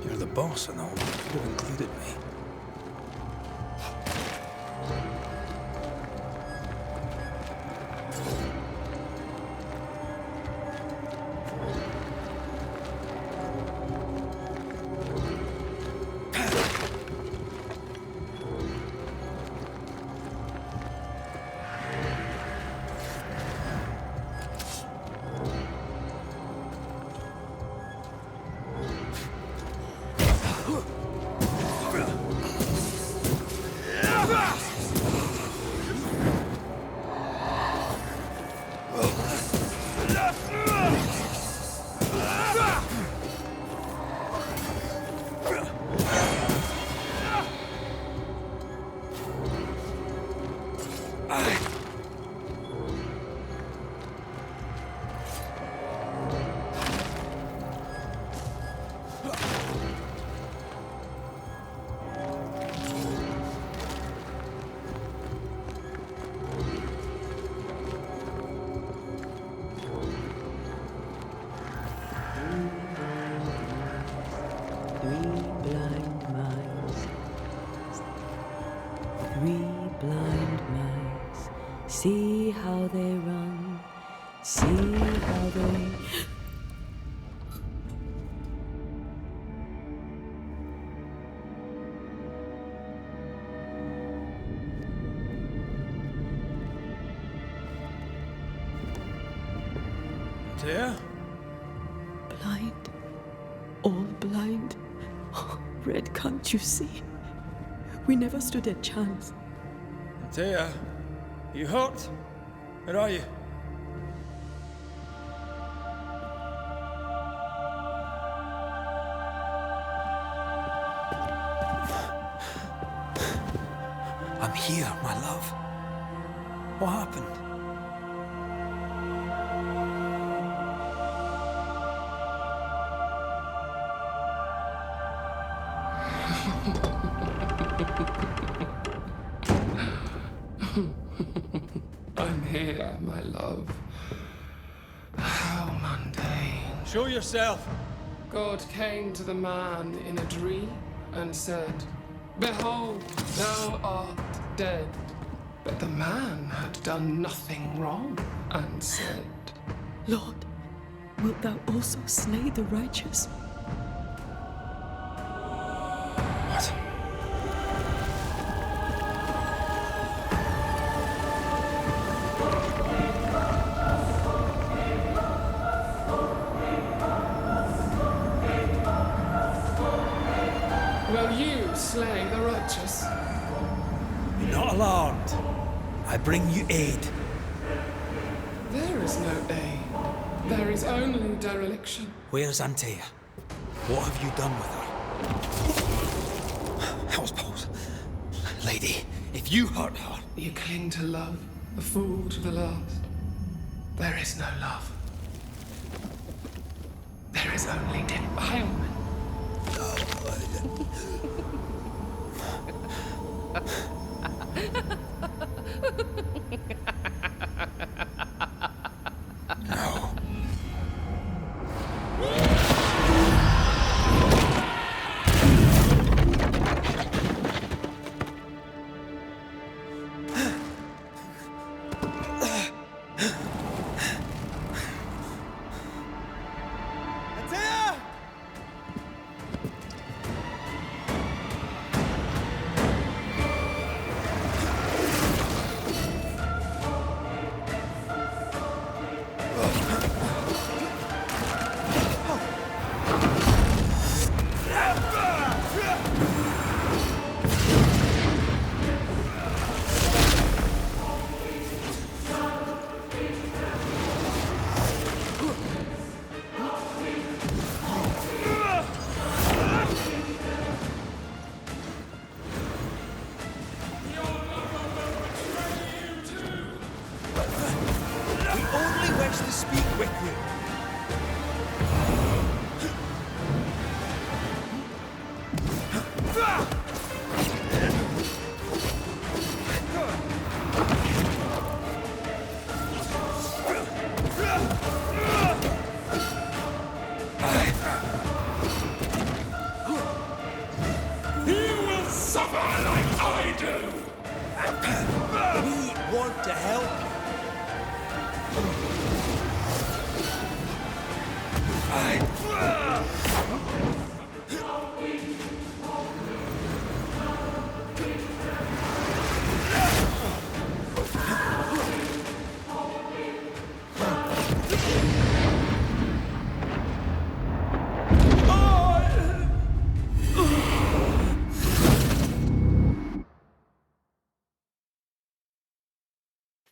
You're the boss and all. You could have included me. See how they run, see how they... Dear? Blind, all blind. Oh, Red, can't you see? We never stood a chance. Dear, you hurt? Where are you? I'm here, my love. What happened? I'm here, my love. How mundane. Show yourself! God came to the man in a dream and said, "Behold, thou art dead." But the man had done nothing wrong and said, Lord, wilt thou also slay the righteous? What? "Will you slay the righteous?" Be not alarmed. I bring you aid. There is no aid. There is only dereliction. Where's Antea? What have you done with her? House pose. Lady, if you hurt her... You cling to love, a fool to the last. There is no love. There is only defilement. No.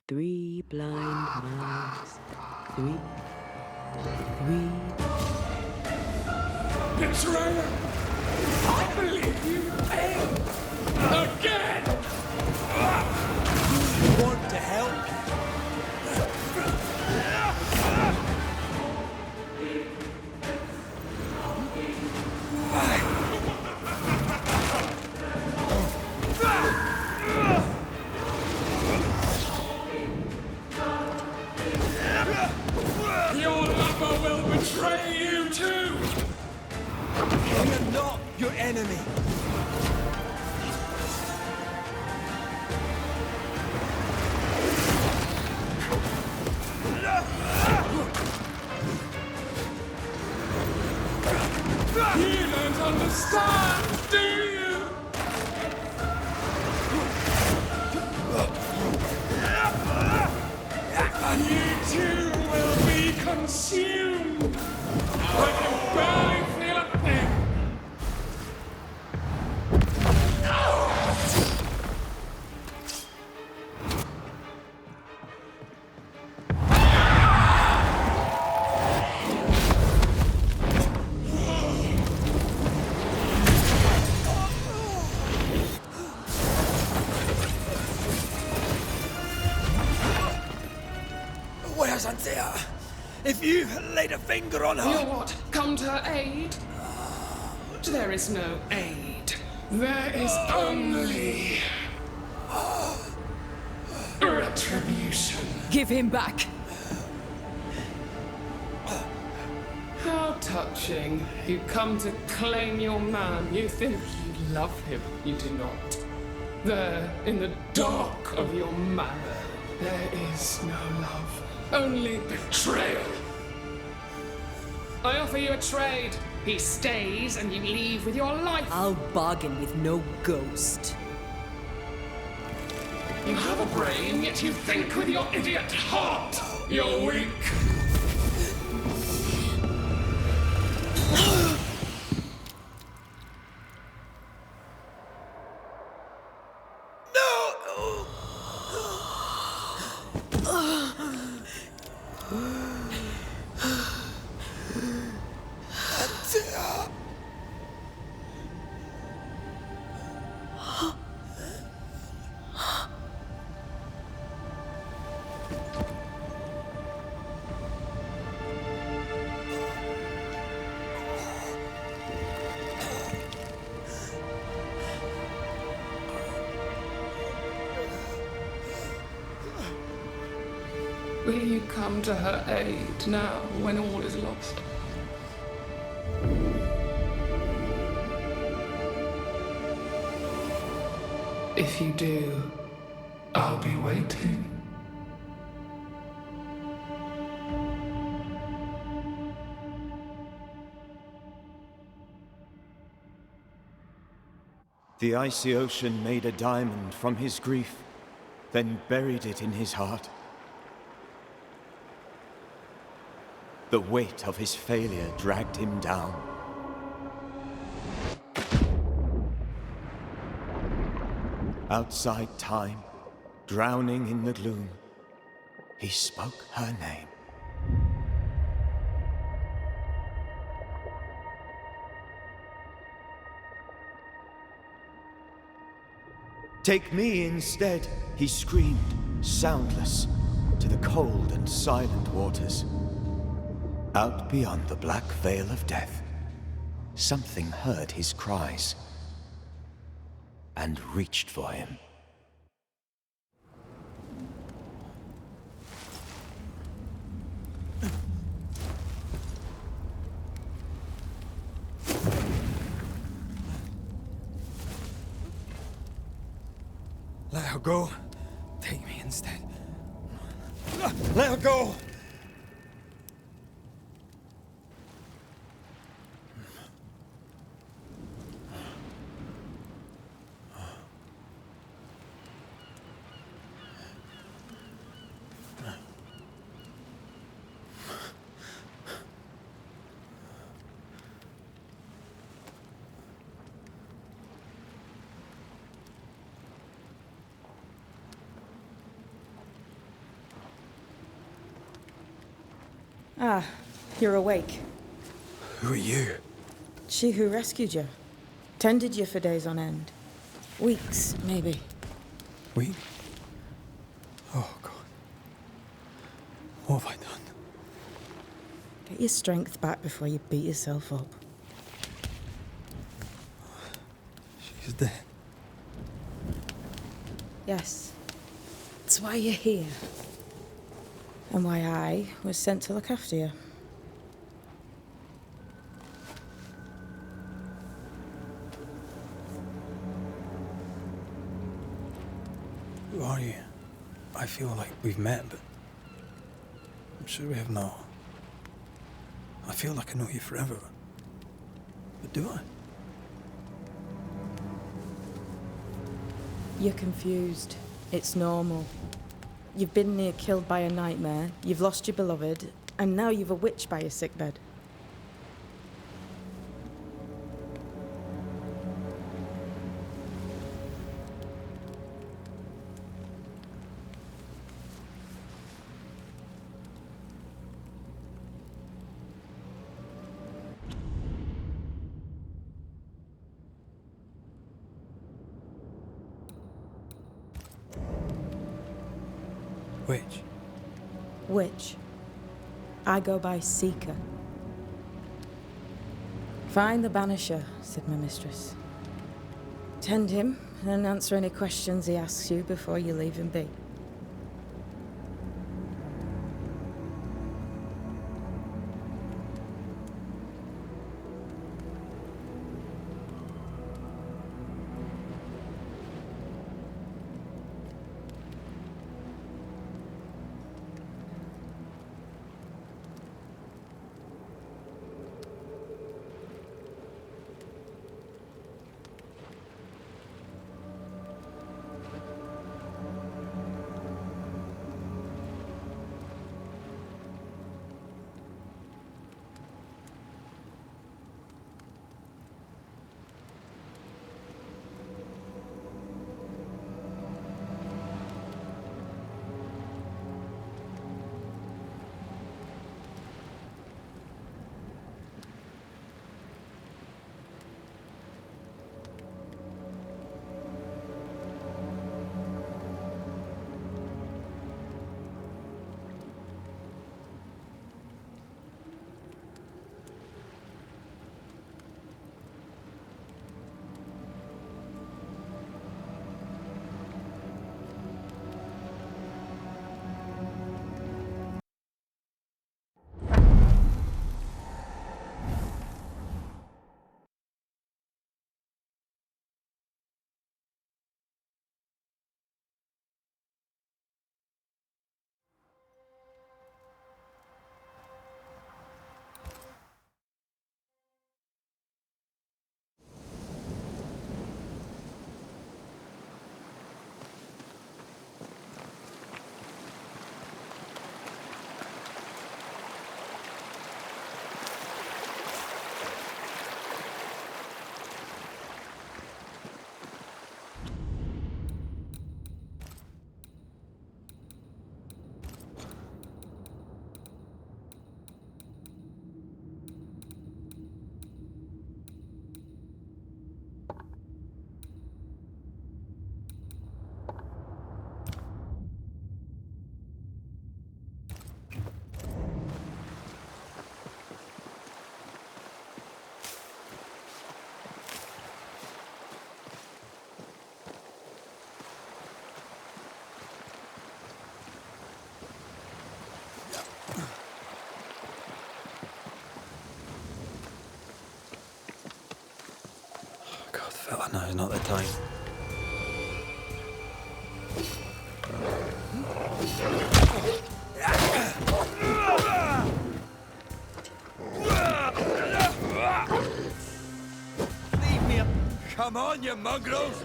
Three blind mice, three We Betrayer! I believe you failed! Again! You want to help? Your lover will betray you too! We are not your enemy. You don't understand, do you? You too will be consumed. I can barely feel a thing. Where's Antea? If you laid a finger on her... You're what? Come to her aid? There is no aid. There is only... retribution. give him back. How touching. You come to claim your man. You think you love him. You do not. There, in the dark of your manor, there is no love. Only betrayal. I offer you a trade. He stays and you leave with your life. I'll bargain with no ghost. You have a brain, yet you think with your idiot heart. You're weak. Will you come to her aid now, when all is lost? If you do, I'll be waiting. The icy ocean made a diamond from his grief, then buried it in his heart. The weight of his failure dragged him down. Outside time, drowning in the gloom, he spoke her name. Take me instead, he screamed, soundless, to the cold and silent waters. Out beyond the black veil of death, something heard his cries and reached for him. Let her go. Take me instead. Let her go! You're awake. Who are you? She who rescued you. Tended you for days on end. Weeks, maybe. We? Oh, God. What have I done? Get your strength back before you beat yourself up. She's dead. Yes. That's why you're here. And why I was sent to look after you. Who are you? I feel like we've met, but I'm sure we have not. I feel like I know you forever, but do I? You're confused. It's normal. You've been near killed by a nightmare, you've lost your beloved, and now you've a witch by your sickbed. Which? Witch. I go by Seeker. Find the Banisher, said my mistress. Tend him, and answer any questions he asks you before you leave him be. Fella, now's not the time. Leave me up. Come on, you mongrels!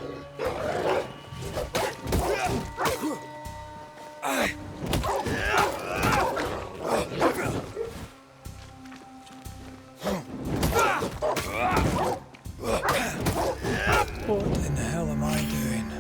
What in the hell am I doing?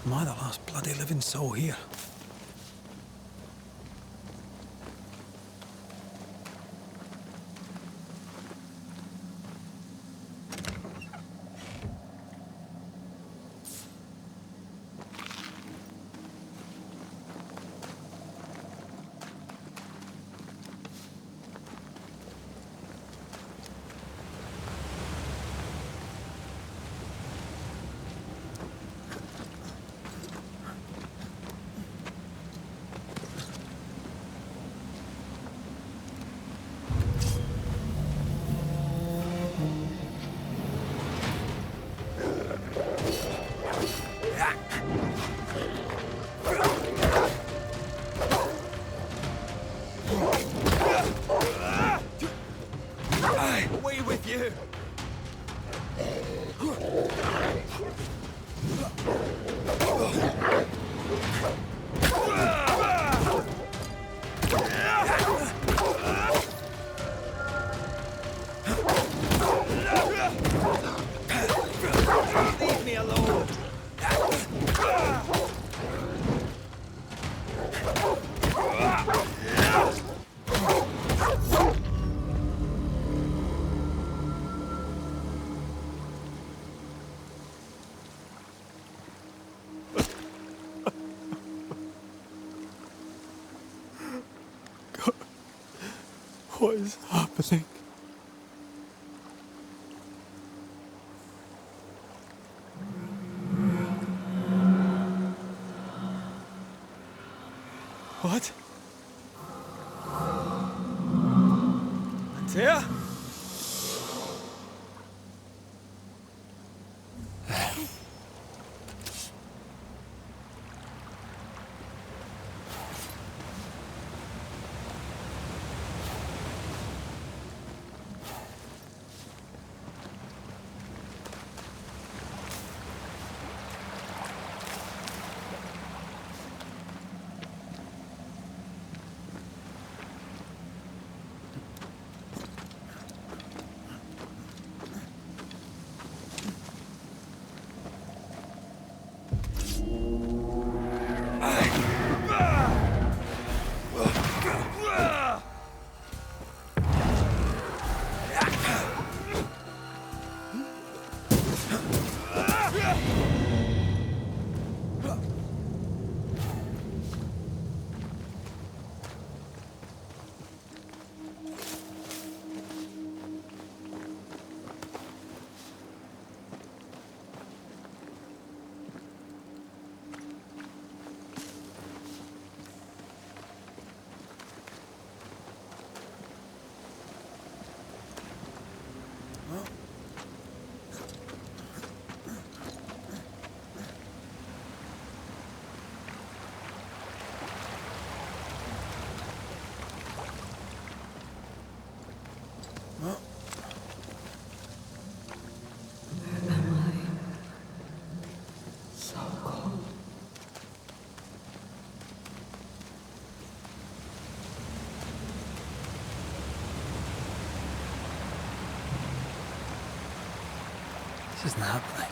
Am I the last bloody living soul here? Away with you! Leave me alone! What is happening? What? Antea? This isn't happening.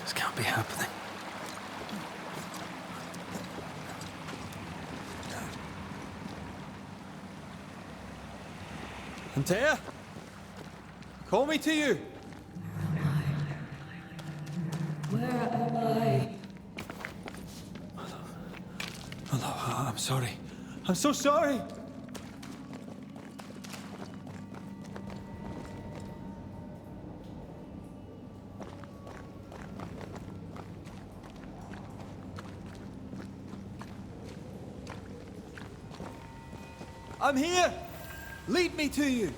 This can't be happening. Antea? Call me to you. Where am I? Hello, I'm sorry. I'm so sorry. I'm here! Lead me to you!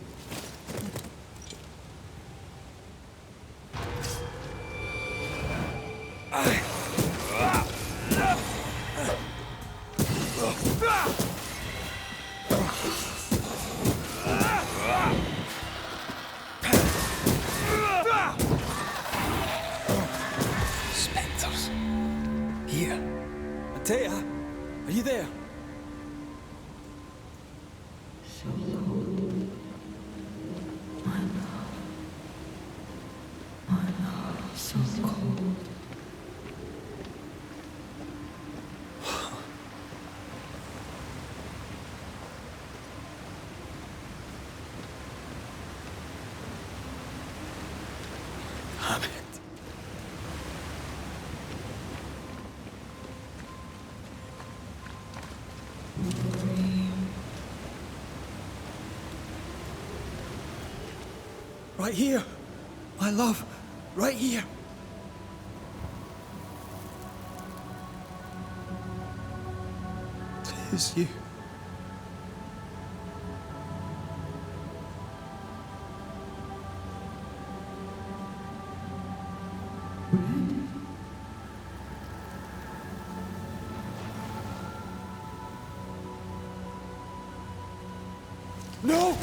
Spectres. Here. Antea, are you there? Right here. My love. Right here. Tis you. No!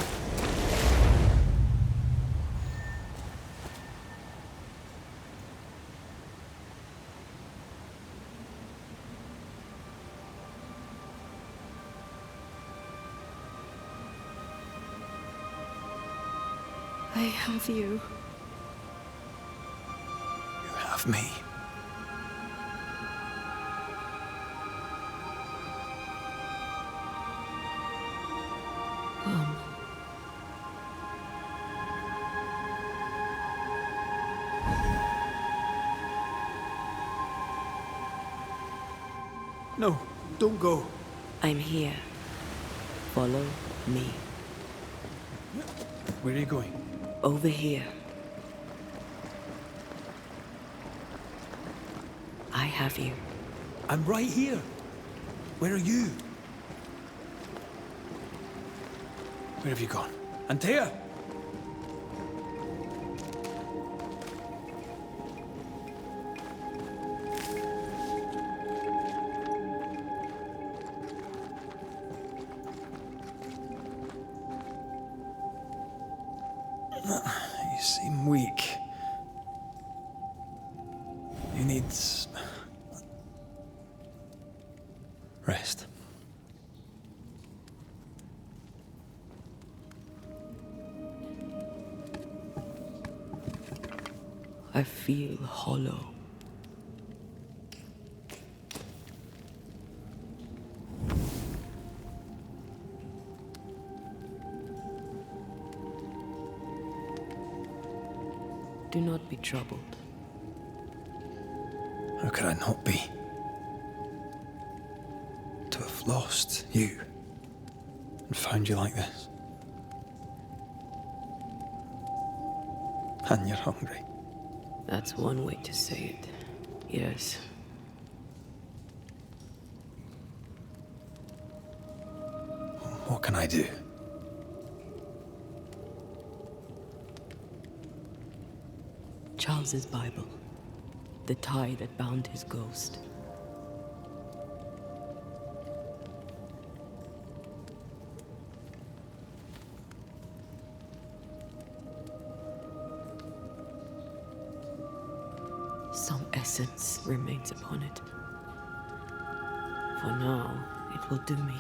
I have you. You have me. Come. No, don't go. I'm here. Follow me. Where are you going? Over here. I have you. I'm right here. Where are you? Where have you gone? Antea! You seem weak. You need rest. I feel hollow. Do not be troubled. How could I not be? To have lost you and found you like this. And you're hungry. That's one way to say it. Yes. What can I do? Charles's Bible. The tie that bound his ghost. Some essence remains upon it. For now, it will do me.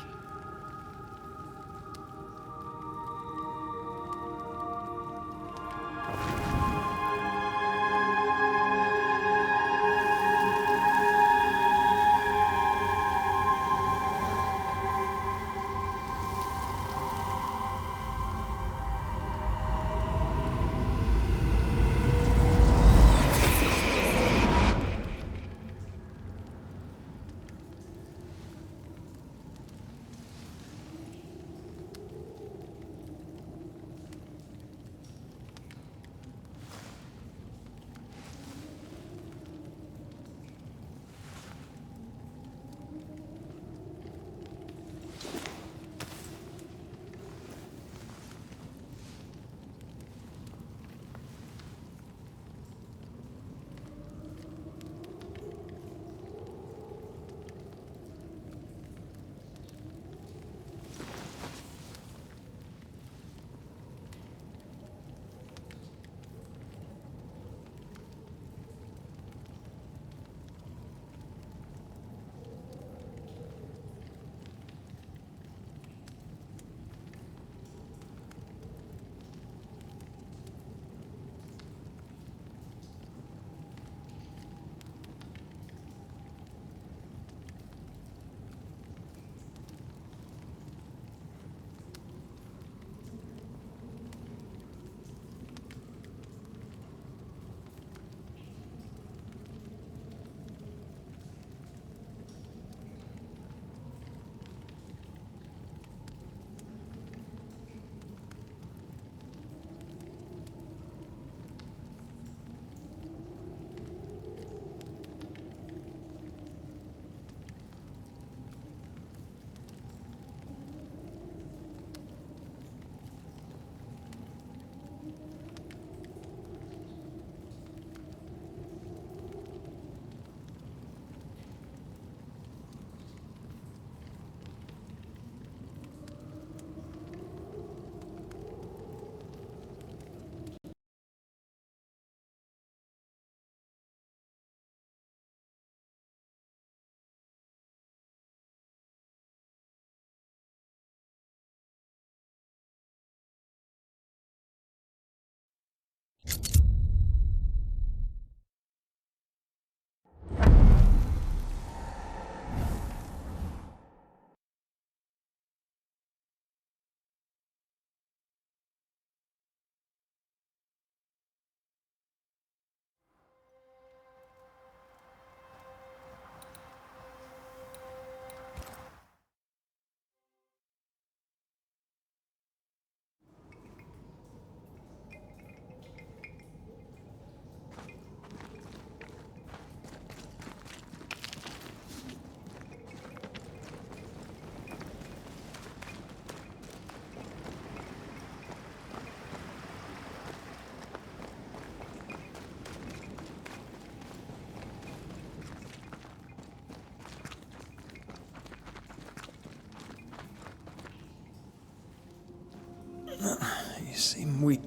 You seem weak.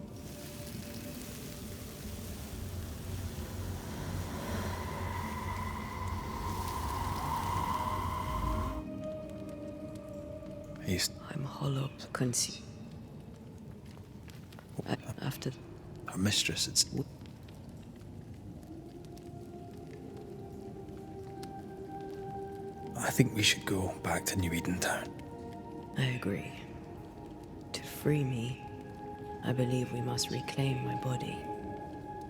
I'm hollow, concealed. After Our mistress, it's... I think we should go back to New Eden Town. I agree. To free me, I believe we must reclaim my body.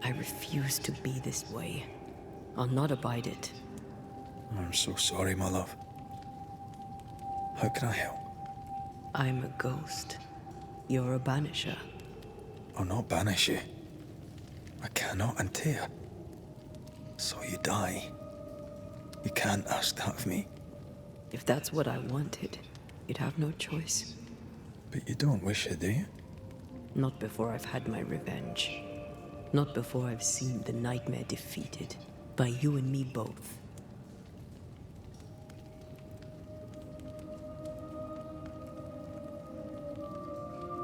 I refuse to be this way. I'll not abide it. I'm so sorry, my love. How can I help? I'm a ghost. You're a banisher. I'll not banish you. I cannot, Antea. So you die. You can't ask that of me. If that's what I wanted, you'd have no choice. But you don't wish it, do you? Not before I've had my revenge. Not before I've seen the nightmare defeated. By you and me both.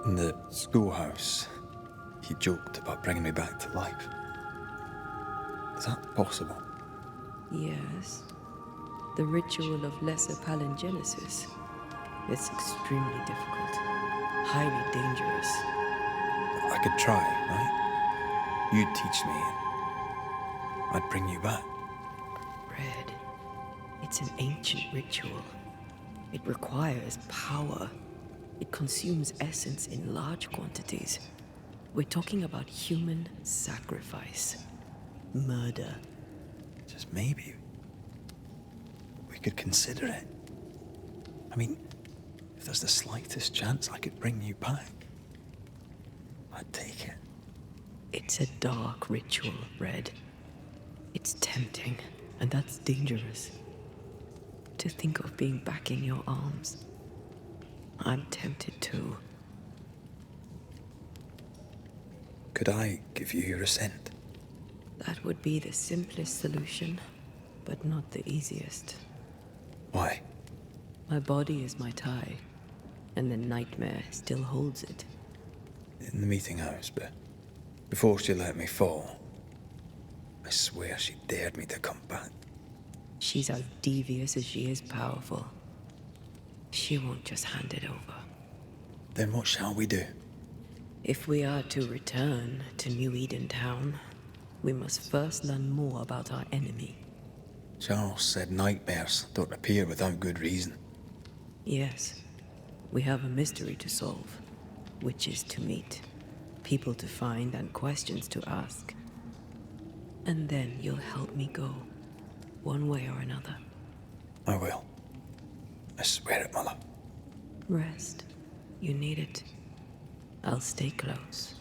In the schoolhouse, he joked about bringing me back to life. Is that possible? Yes. The ritual of lesser palingenesis. It's extremely difficult. Highly dangerous. I could try, right? You'd teach me, and I'd bring you back. Red. It's an ancient ritual. It requires power. It consumes essence in large quantities. We're talking about human sacrifice. Murder. Just maybe we could consider it. I mean, if there's the slightest chance I could bring you back, I'd take it. It's a dark ritual, Red. It's tempting, and that's dangerous. To think of being back in your arms. I'm tempted too. Could I give you your assent? That would be the simplest solution, but not the easiest. Why? My body is my tie, and the nightmare still holds it. In the meeting house, but before she let me fall, I swear she dared me to come back. She's as devious as she is powerful. She won't just hand it over. Then what shall we do? If we are to return to New Eden Town, we must first learn more about our enemy. Charles said nightmares don't appear without good reason. Yes, we have a mystery to solve. Witches to meet, people to find, and questions to ask. And then you'll help me go, one way or another. I will. I swear it, my love. Rest. You need it. I'll stay close.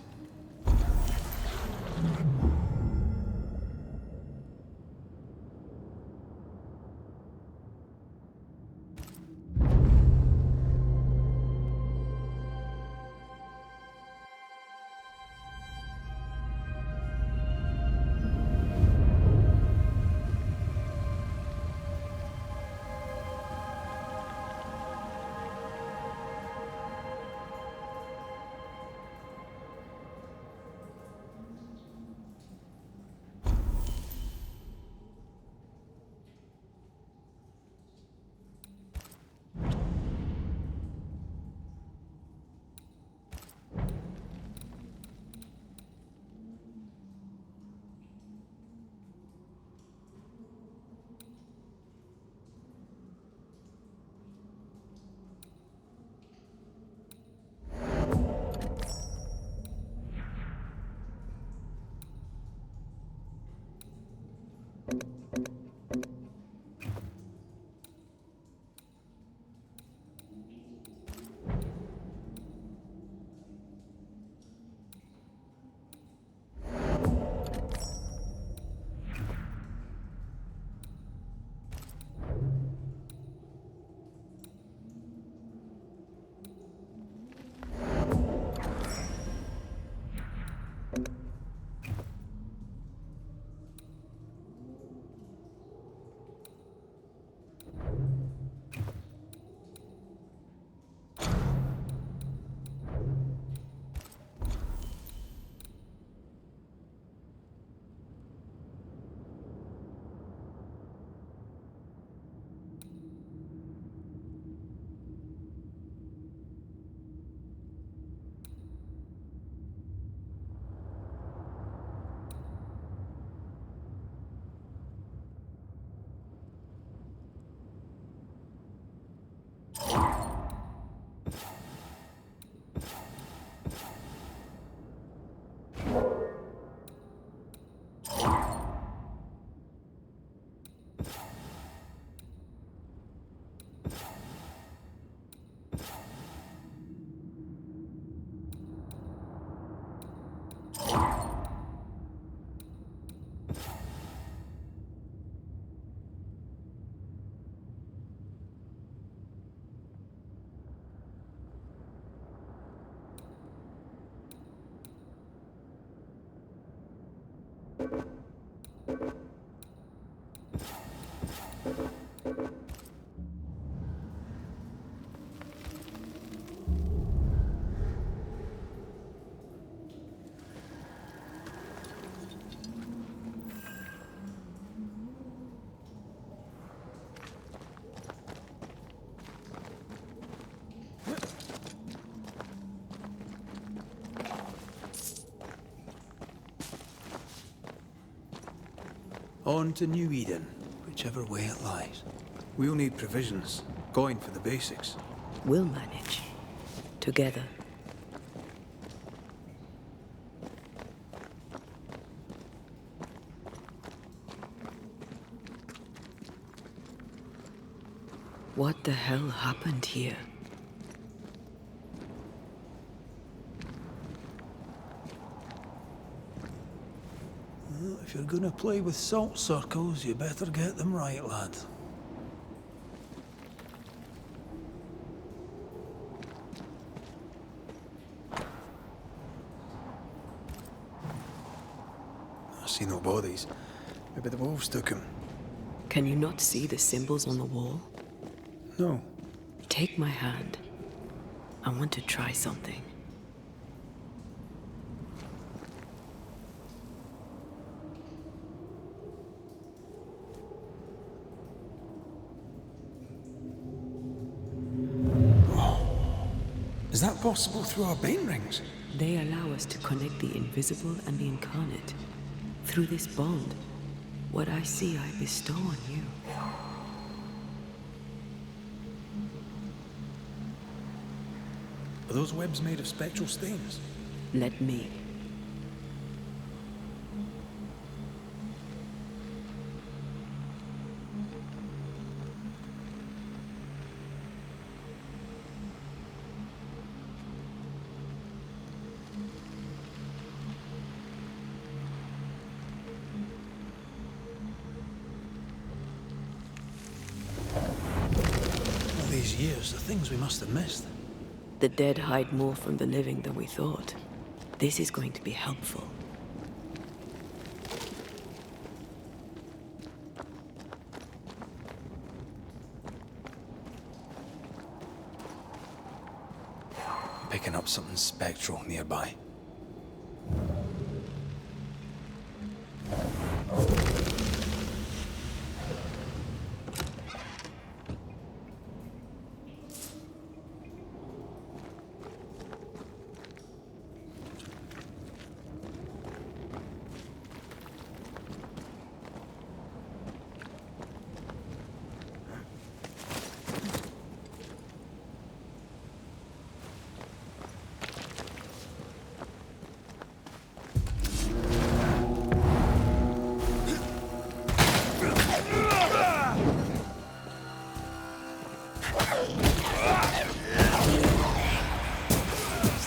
On to New Eden, whichever way it lies. We'll need provisions, coin for the basics. We'll manage. Together. What the hell happened here? Well, if you're gonna play with salt circles, you better get them right, lad. I see no bodies. Maybe the wolves took him. Can you not see the symbols on the wall? No. Take my hand. I want to try something. Is that possible through our bane rings? They allow us to connect the invisible and the incarnate. Through this bond, what I see I bestow on you. Are those webs made of spectral stains? Let me. All these years, the things we must have missed. The dead hide more from the living than we thought. This is going to be helpful. Picking up something spectral nearby.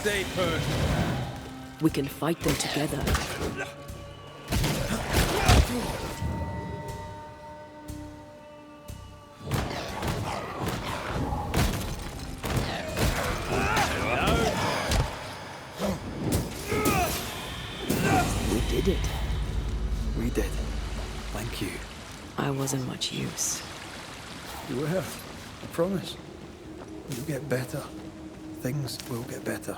Stay put. We can fight them together. We did it. We did. Thank you. I wasn't much use. You were. I promise. You'll get better. Things will get better.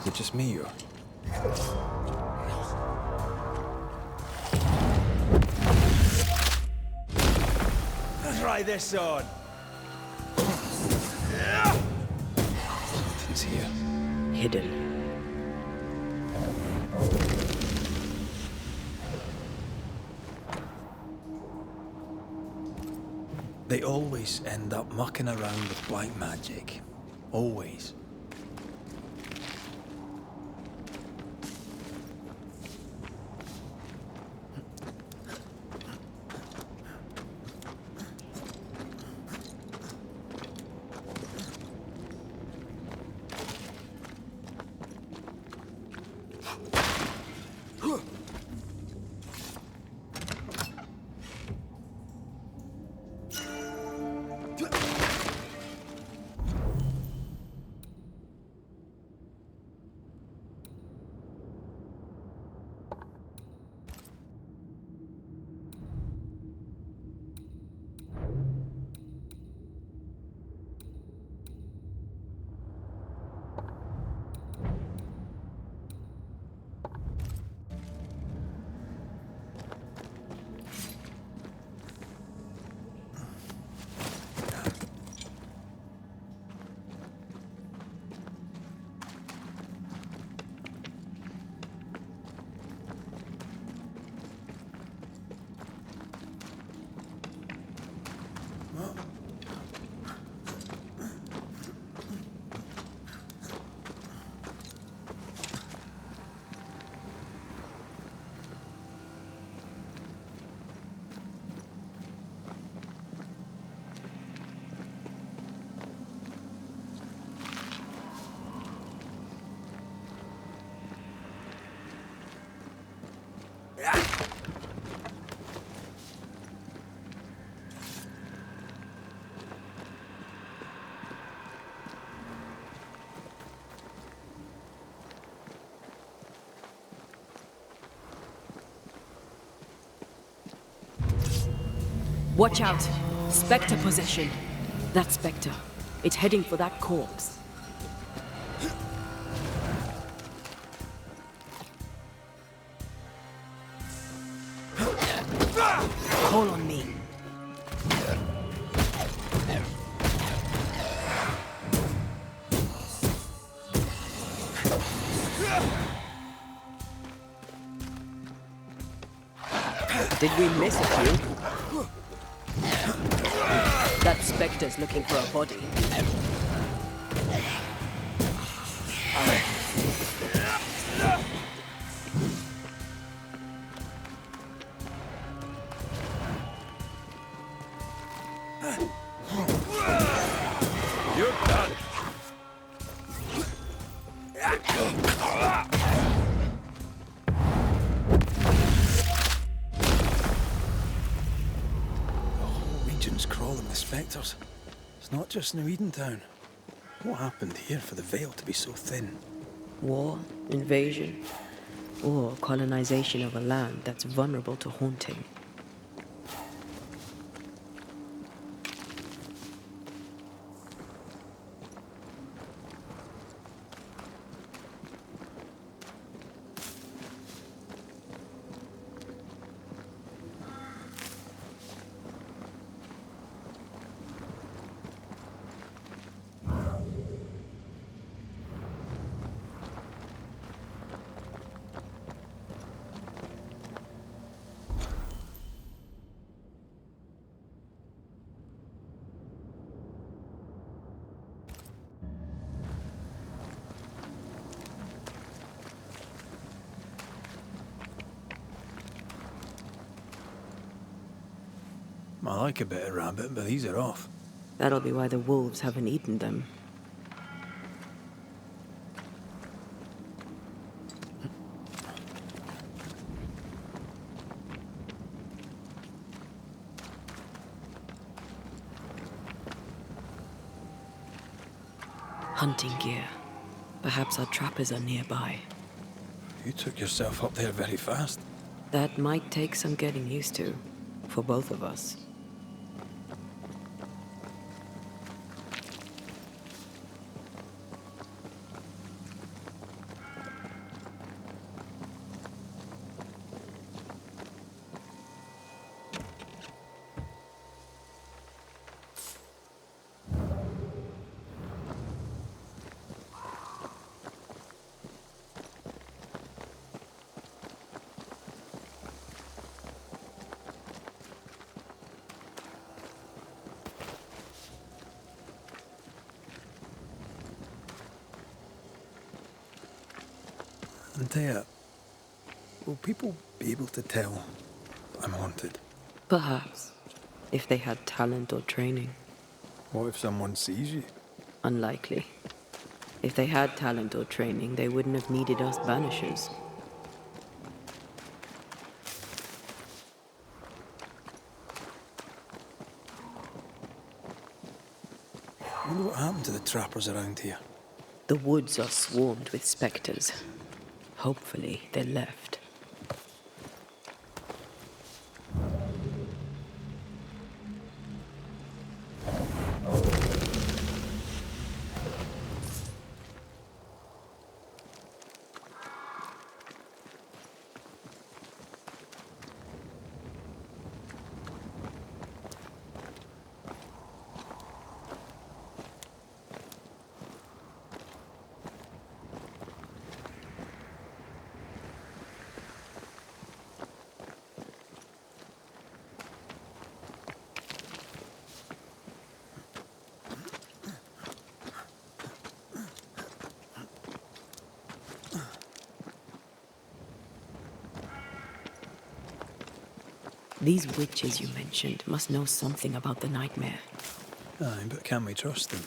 Is it just me, or? Try this on. Something's here. Hidden. They always end up mucking around with black magic. Always. Watch out! Spectre possession. That Spectre. It's heading for that corpse. Call on me. Did we miss a few? That Spectre's looking for a body. You're done. Region's crawling with spectres. It's not just New Edentown. What happened here for the veil to be so thin? War, invasion, or colonization of a land that's vulnerable to haunting. I like a bit of rabbit, but these are off. That'll be why the wolves haven't eaten them. Hunting gear. Perhaps our trappers are nearby. You took yourself up there very fast. That might take some getting used to, for both of us. Antea, will people be able to tell I'm haunted? Perhaps, if they had talent or training. What if someone sees you? Unlikely. If they had talent or training, they wouldn't have needed us Banishers. I wonder what happened to the trappers around here. The woods are swarmed with spectres. Hopefully, they left. These witches you mentioned must know something about the nightmare. Aye, but can we trust them?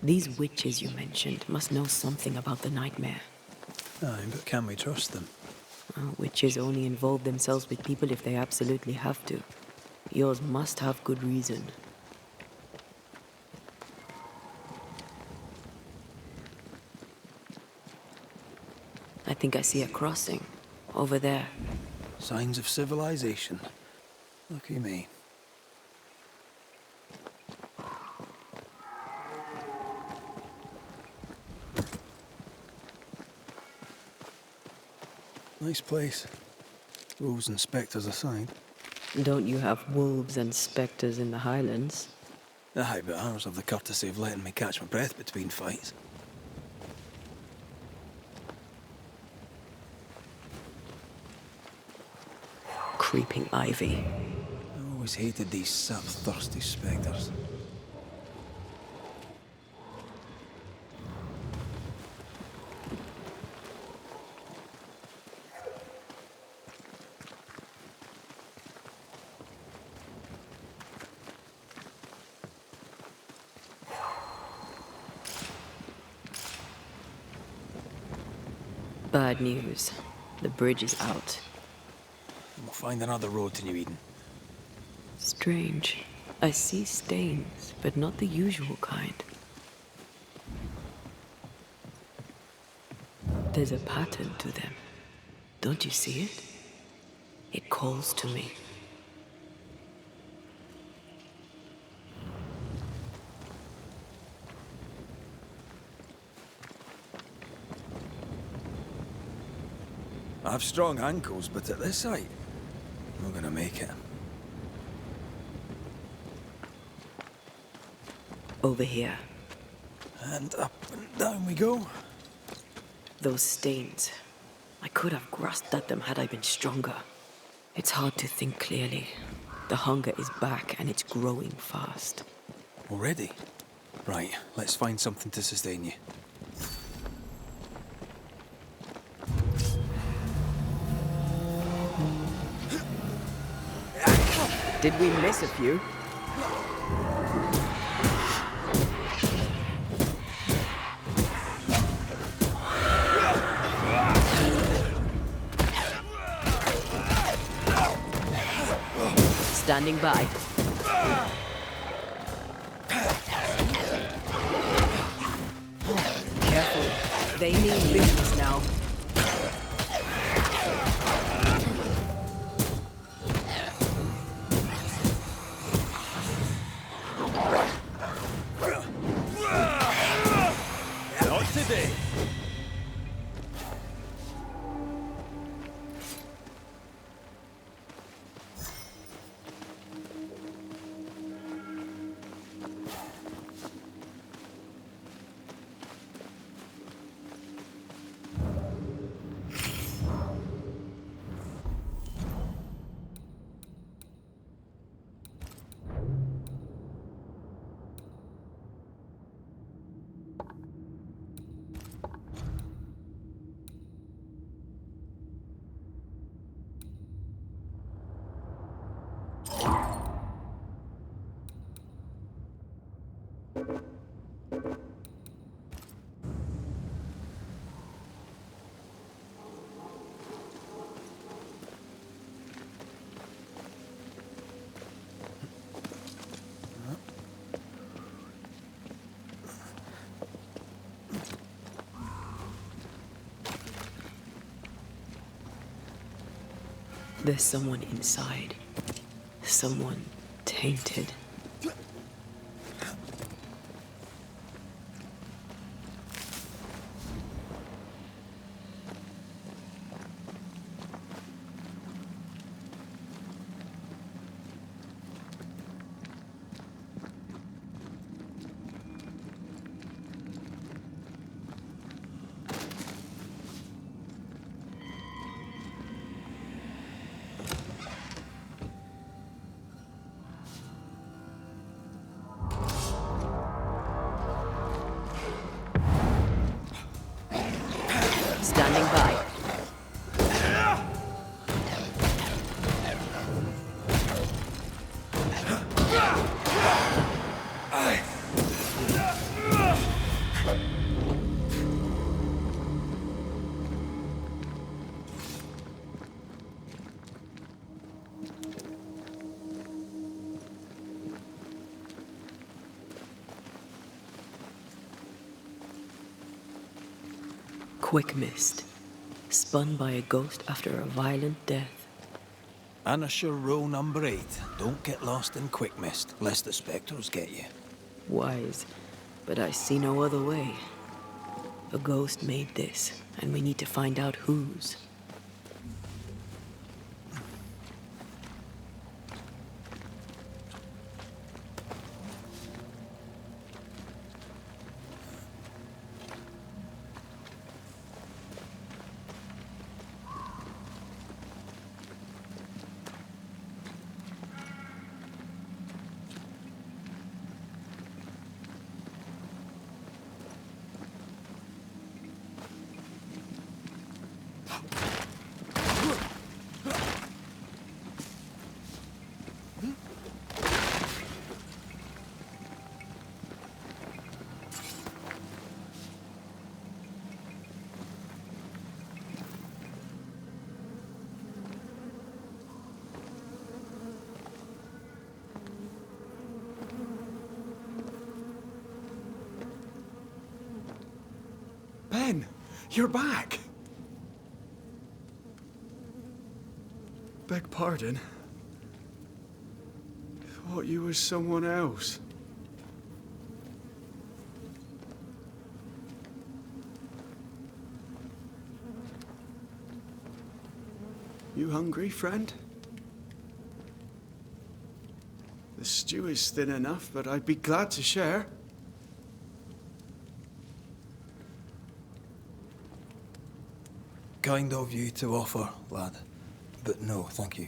These witches you mentioned must know something about the nightmare. Aye, but can we trust them? Well, witches only involve themselves with people if they absolutely have to. Yours must have good reason. I think I see a crossing. Over there. Signs of civilization. Lucky me. Nice place. Wolves and spectres aside. Don't you have wolves and spectres in the Highlands? Aye, but ours have the courtesy of letting me catch my breath between fights. Creeping ivy. I always hated these sap-thirsty spectres. Bad news. The bridge is out. We'll find another road to New Eden. Strange. I see stains, but not the usual kind. There's a pattern to them. Don't you see it? It calls to me. I have strong ankles, but at this height, I'm not gonna make it. Over here. And up and down we go. Those stains. I could have grasped at them had I been stronger. It's hard to think clearly. The hunger is back and it's growing fast. Already? Right, let's find something to sustain you. Did we miss a few? Standing by. Careful. They need business now. Not today. There's someone inside. Someone tainted. Quick mist. Spun by a ghost after a violent death. Banisher row number 8. Don't get lost in quick mist, lest the spectres get you. Wise, but I see no other way. A ghost made this, and we need to find out whose. Ben, you're back. Beg pardon. Thought you was someone else. You hungry, friend? The stew is thin enough, but I'd be glad to share. Kind of you to offer, lad. But no, thank you.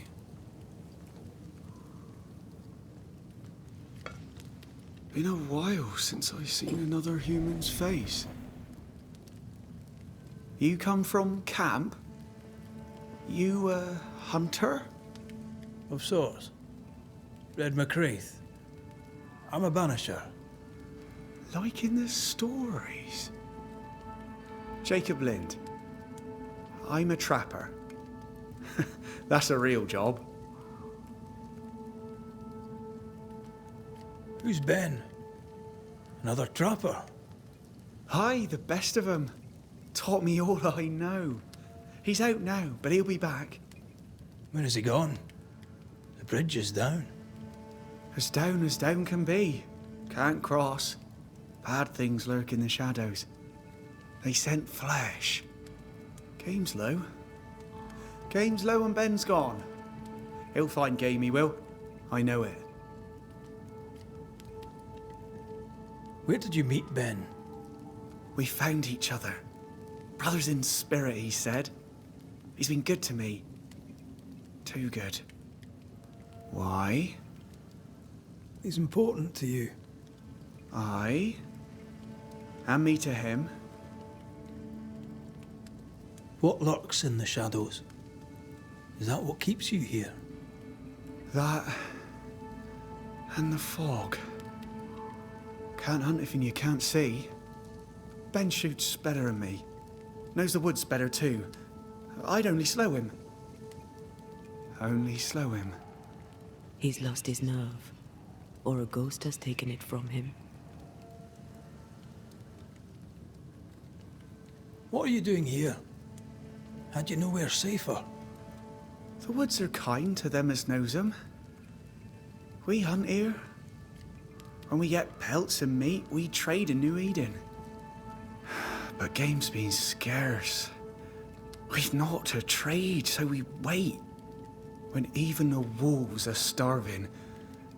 Been a while since I've seen another human's face. You come from camp? You a hunter? Of sorts. Red McCraith. I'm a banisher. Like in the stories. Jacob Lind. I'm a trapper. That's a real job. Who's Ben? Another trapper? Aye, the best of 'em. Taught me all I know. He's out now, but he'll be back. Where has he gone? The bridge is down. As down can be. Can't cross. Bad things lurk in the shadows. They scent flesh. Game's low. Game's low and Ben's gone. He'll find game, he will. I know it. Where did you meet Ben? We found each other. Brothers in spirit, he said. He's been good to me. Too good. Why? He's important to you. Aye. And me to him. What lurks in the shadows? Is that what keeps you here? That... and the fog. Can't hunt if you can't see. Ben shoots better than me. Knows the woods better too. I'd only slow him. Only slow him. He's lost his nerve, or a ghost has taken it from him. What are you doing here? Had you nowhere safer? The woods are kind to them as knows 'em. We hunt here. When we get pelts and meat, we trade in New Eden. But game's been scarce. We've naught to trade, so we wait. When even the wolves are starving,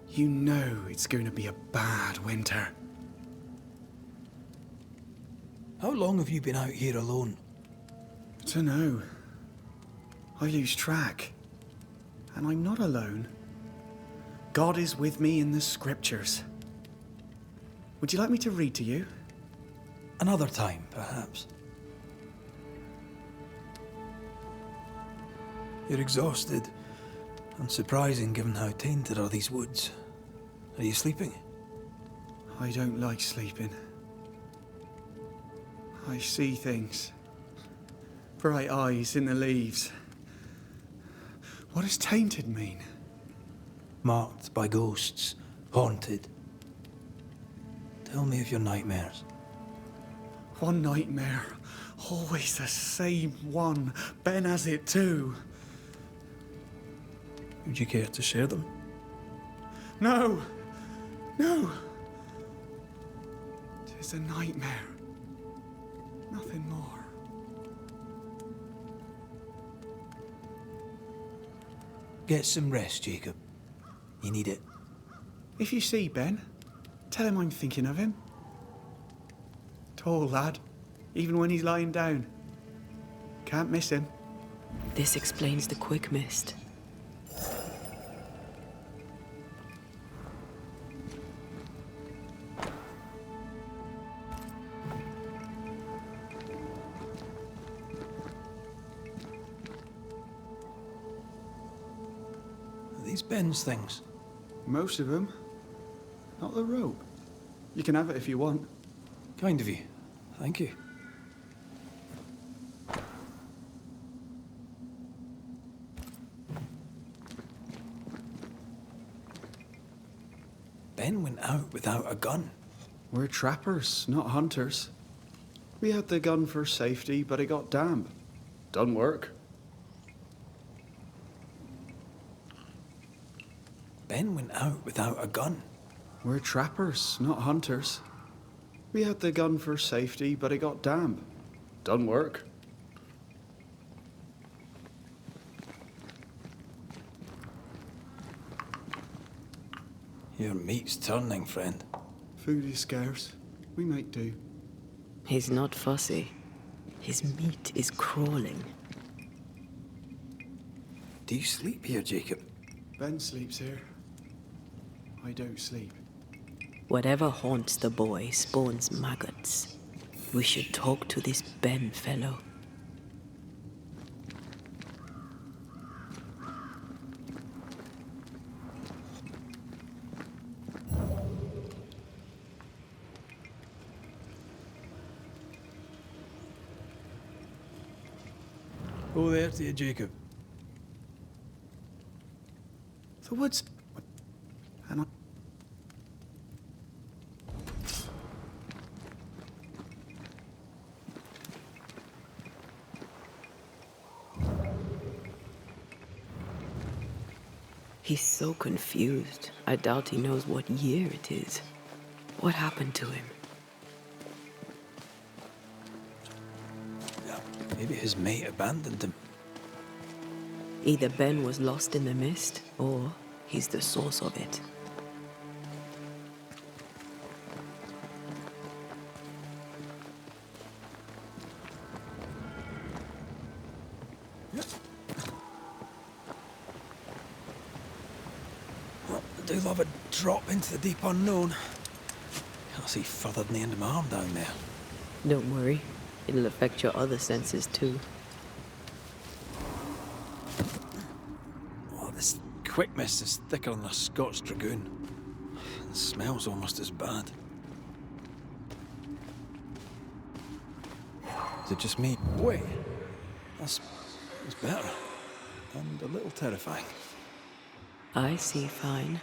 you know it's going to be a bad winter. How long have you been out here alone? Dunno. I lose track. And I'm not alone. God is with me in the scriptures. Would you like me to read to you? Another time, perhaps. You're exhausted. Unsurprising given how tainted are these woods. Are you sleeping? I don't like sleeping. I see things. Bright eyes in the leaves. What does tainted mean? Marked by ghosts, haunted. Tell me of your nightmares. One nightmare. Always the same one. Ben has it too. Would you care to share them? No! No! 'Tis a nightmare. Nothing more. Get some rest, Jacob. You need it. If you see Ben, tell him I'm thinking of him. Tall lad, even when he's lying down. Can't miss him. This explains the quick mist. These Ben's things. Most of them. Not the rope. You can have it if you want. Kind of you. Thank you. Ben went out without a gun. We're trappers, not hunters. We had the gun for safety, but it got damp. Done work. Ben went out without a gun. We're trappers, not hunters. We had the gun for safety, but it got damp. Done work. Your meat's turning, friend. Food is scarce. We make do. He's not fussy. His meat is crawling. Do you sleep here, Jacob? Ben sleeps here. I don't sleep. Whatever haunts the boy spawns maggots. We should talk to this Ben fellow. Oh, there to you, Jacob. The woods. And I. He's so confused. I doubt he knows what year it is. What happened to him? Maybe his mate abandoned him. Either Ben was lost in the mist, or he's the source of it. I do love a drop into the deep unknown. Can't see further than the end of my arm down there. Don't worry. It'll affect your other senses too. Oh, this quick mist is thicker than a Scots dragoon. It smells almost as bad. Is it just me? Wait. That's better. And a little terrifying. I see fine.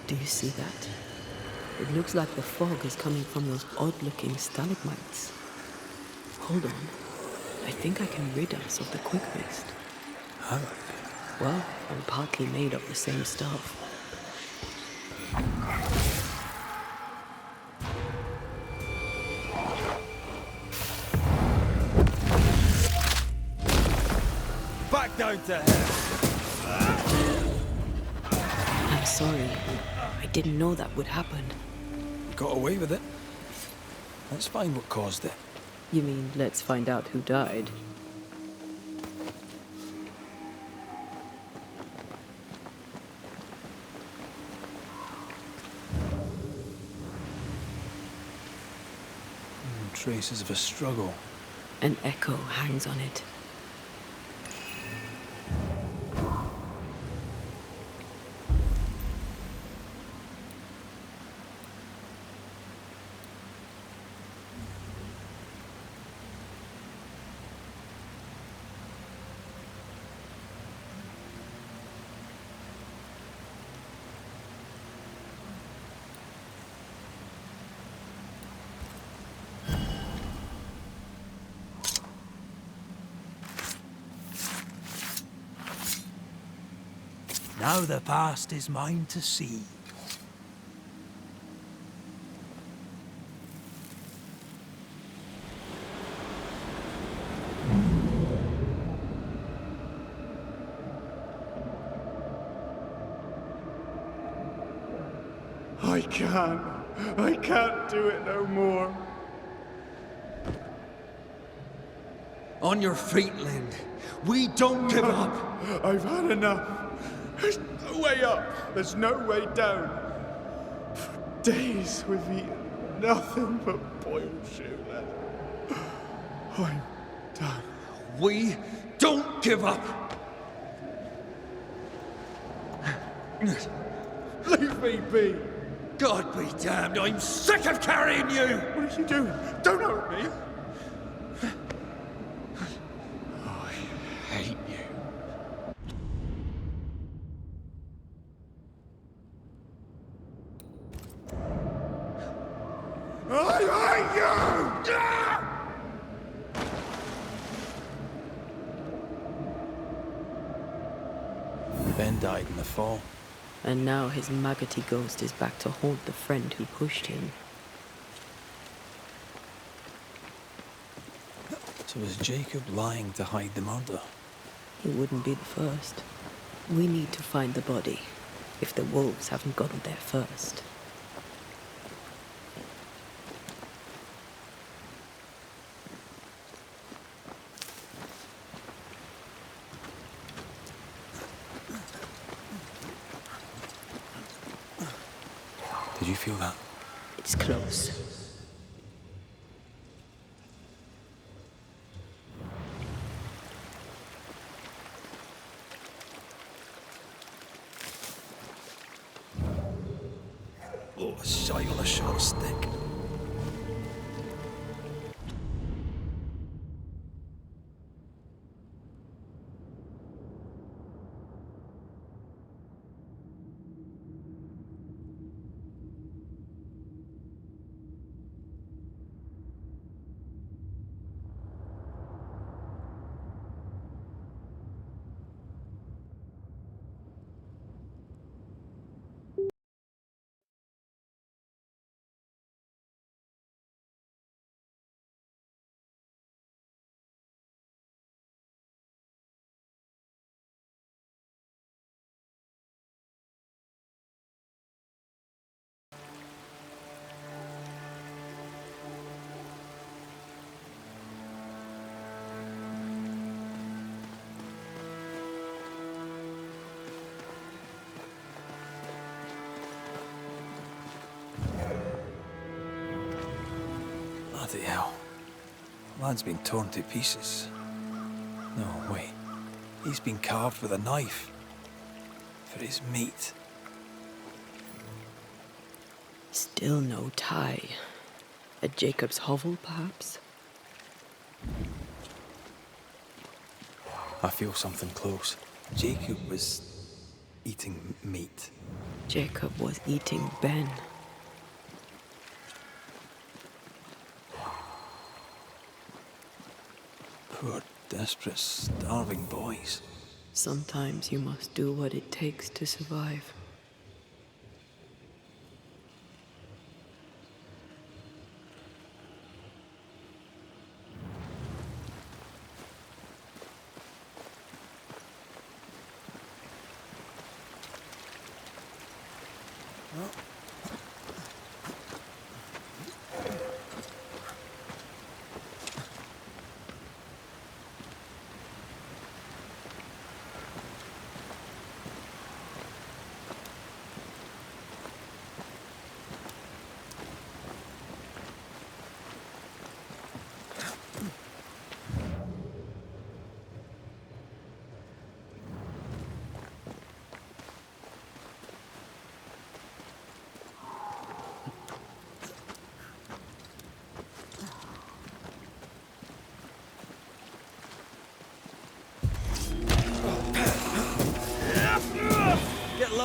Do you see that? It looks like the fog is coming from those odd-looking stalagmites. Hold on. I think I can rid us of the quick mist. How? Well, I'm partly made of the same stuff. Back down to hell! I'm sorry. I didn't know that would happen. Got away with it. Let's find what caused it. You mean, let's find out who died? traces of a struggle. An echo hangs on it. Now the past is mine to see. I can't do it no more. On your feet, Lind. We don't give up. I've had enough. There's no way up. There's no way down. For days we've eaten nothing but boiled shoe leather. I'm done. We don't give up. Leave me be. God be damned, I'm sick of carrying you! What are you doing? Don't hurt me. Oh, I hate you. I hate you! Ben died in the fall. And now his maggoty ghost is back to haunt the friend who pushed him. So was Jacob lying to hide the murder? He wouldn't be the first. We need to find the body, if the wolves haven't gotten there first. Did you feel that? It's close. Oh, a shite on a short stick. Bloody hell. Lad's been torn to pieces. No, wait. He's been carved with a knife. For his meat. Still no tie. At Jacob's hovel, perhaps? I feel something close. Jacob was eating meat. Jacob was eating Ben. Poor, desperate, starving boys. Sometimes you must do what it takes to survive.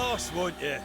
lost, won't you?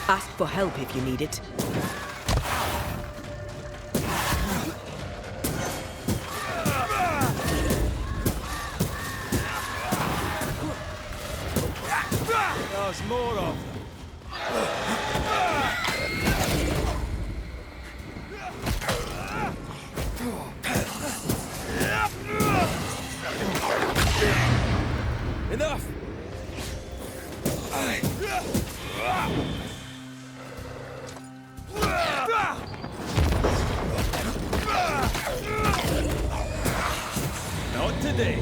Ask for help if you need it. There's more of them. Enough! Not today.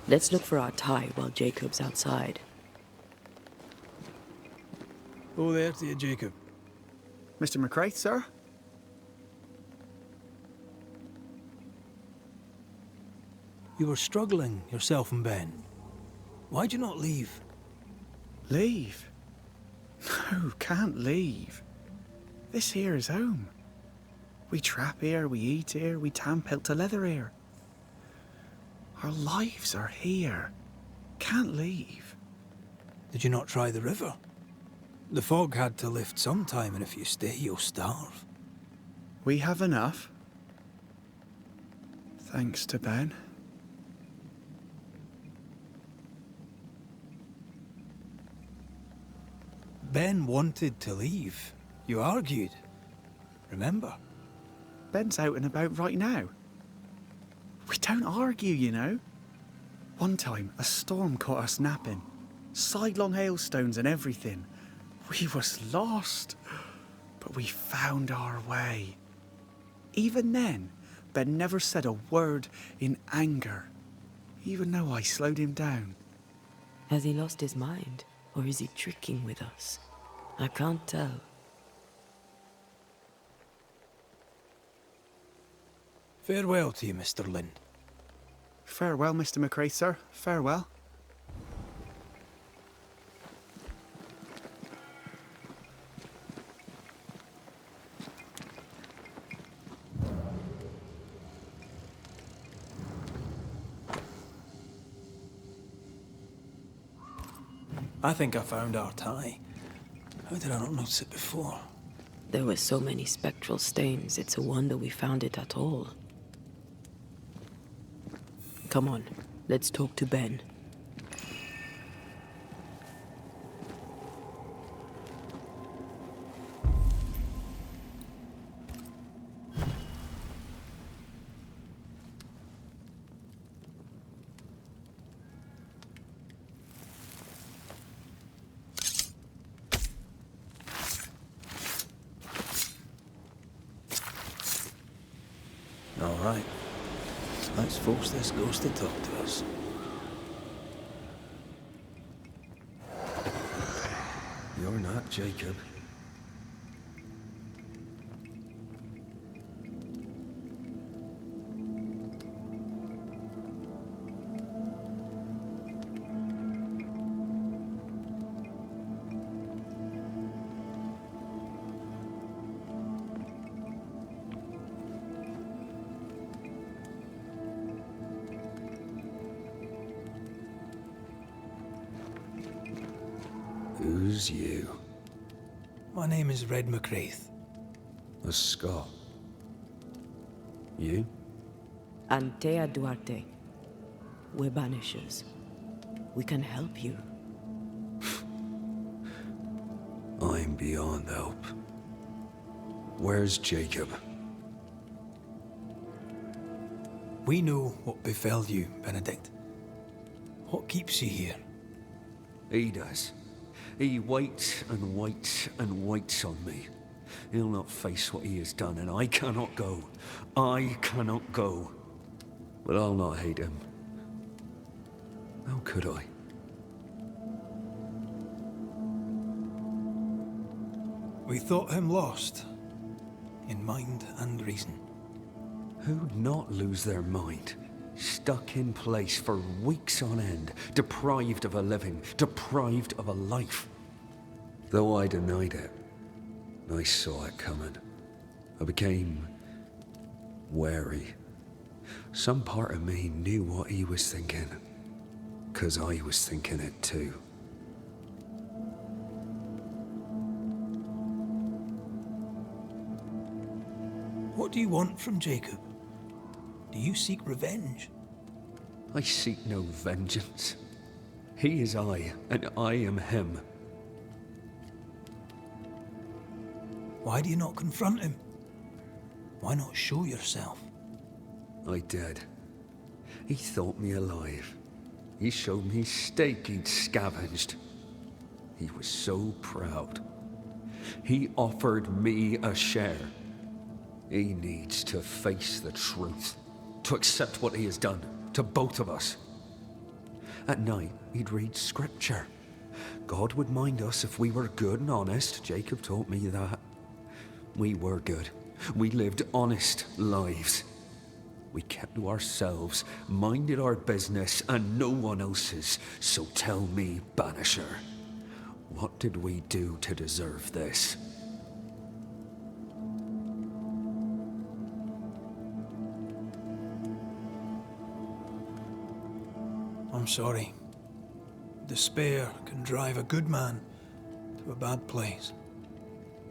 Let's look for our tie while Jacob's outside. Oh, there to you, Jacob. Mr. McCraith, sir? You were struggling, yourself and Ben. Why'd you not leave? Leave? No, can't leave. This here is home. We trap here, we eat here, we tan pelt to leather here. Our lives are here. Can't leave. Did you not try the river? The fog had to lift sometime, and if you stay, you'll starve. We have enough. Thanks to Ben. Ben wanted to leave. You argued. Remember? Ben's out and about right now. We don't argue, you know. One time, a storm caught us napping. Sidelong hailstones and everything. We was lost. But we found our way. Even then, Ben never said a word in anger. Even though I slowed him down. Has he lost his mind? Or is he tricking with us? I can't tell. Farewell to you, Mr. Lynn. Farewell, Mr. McCraith, sir. Farewell. I think I found our tie. How did I not notice it before? There were so many spectral stains, it's a wonder we found it at all. Come on, let's talk to Ben. All right. Let's force this ghost to talk to us. You're not Jacob. Who's you? My name is Red McCraith. A Scot. You? Antea Duarte. We're Banishers. We can help you. I'm beyond help. Where's Jacob? We know what befell you, Benedict. What keeps you here? He does. He waits and waits and waits on me. He'll not face what he has done, and I cannot go. I cannot go. But I'll not hate him. How could I? We thought him lost, in mind and reason. Who'd not lose their mind? Stuck in place for weeks on end, deprived of a living, deprived of a life. Though I denied it, I saw it coming. I became wary. Some part of me knew what he was thinking, 'cause I was thinking it too. What do you want from Jacob? Do you seek revenge? I seek no vengeance. He is I, and I am him. Why do you not confront him? Why not show yourself? I did. He thought me alive. He showed me steak he'd scavenged. He was so proud. He offered me a share. He needs to face the truth, to accept what he has done to both of us. At night, he'd read scripture. God would mind us if we were good and honest. Jacob taught me that. We were good. We lived honest lives. We kept to ourselves, minded our business and no one else's. So tell me, Banisher, what did we do to deserve this? I'm sorry. Despair can drive a good man to a bad place.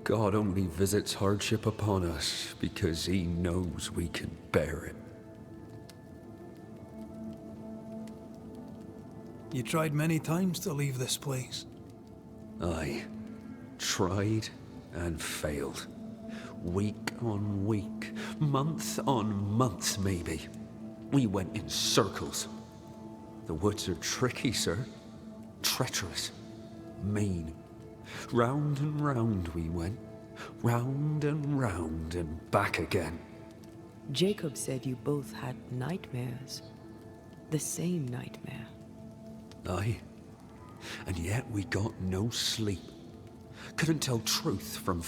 God only visits hardship upon us because he knows we can bear it. You tried many times to leave this place. I tried and failed. Week on week, month on month maybe. We went in circles. The woods are tricky, sir. Treacherous. Mean. Round and round we went. Round and back again. Jacob said you both had nightmares. The same nightmare. Aye. And yet we got no sleep. Couldn't tell truth from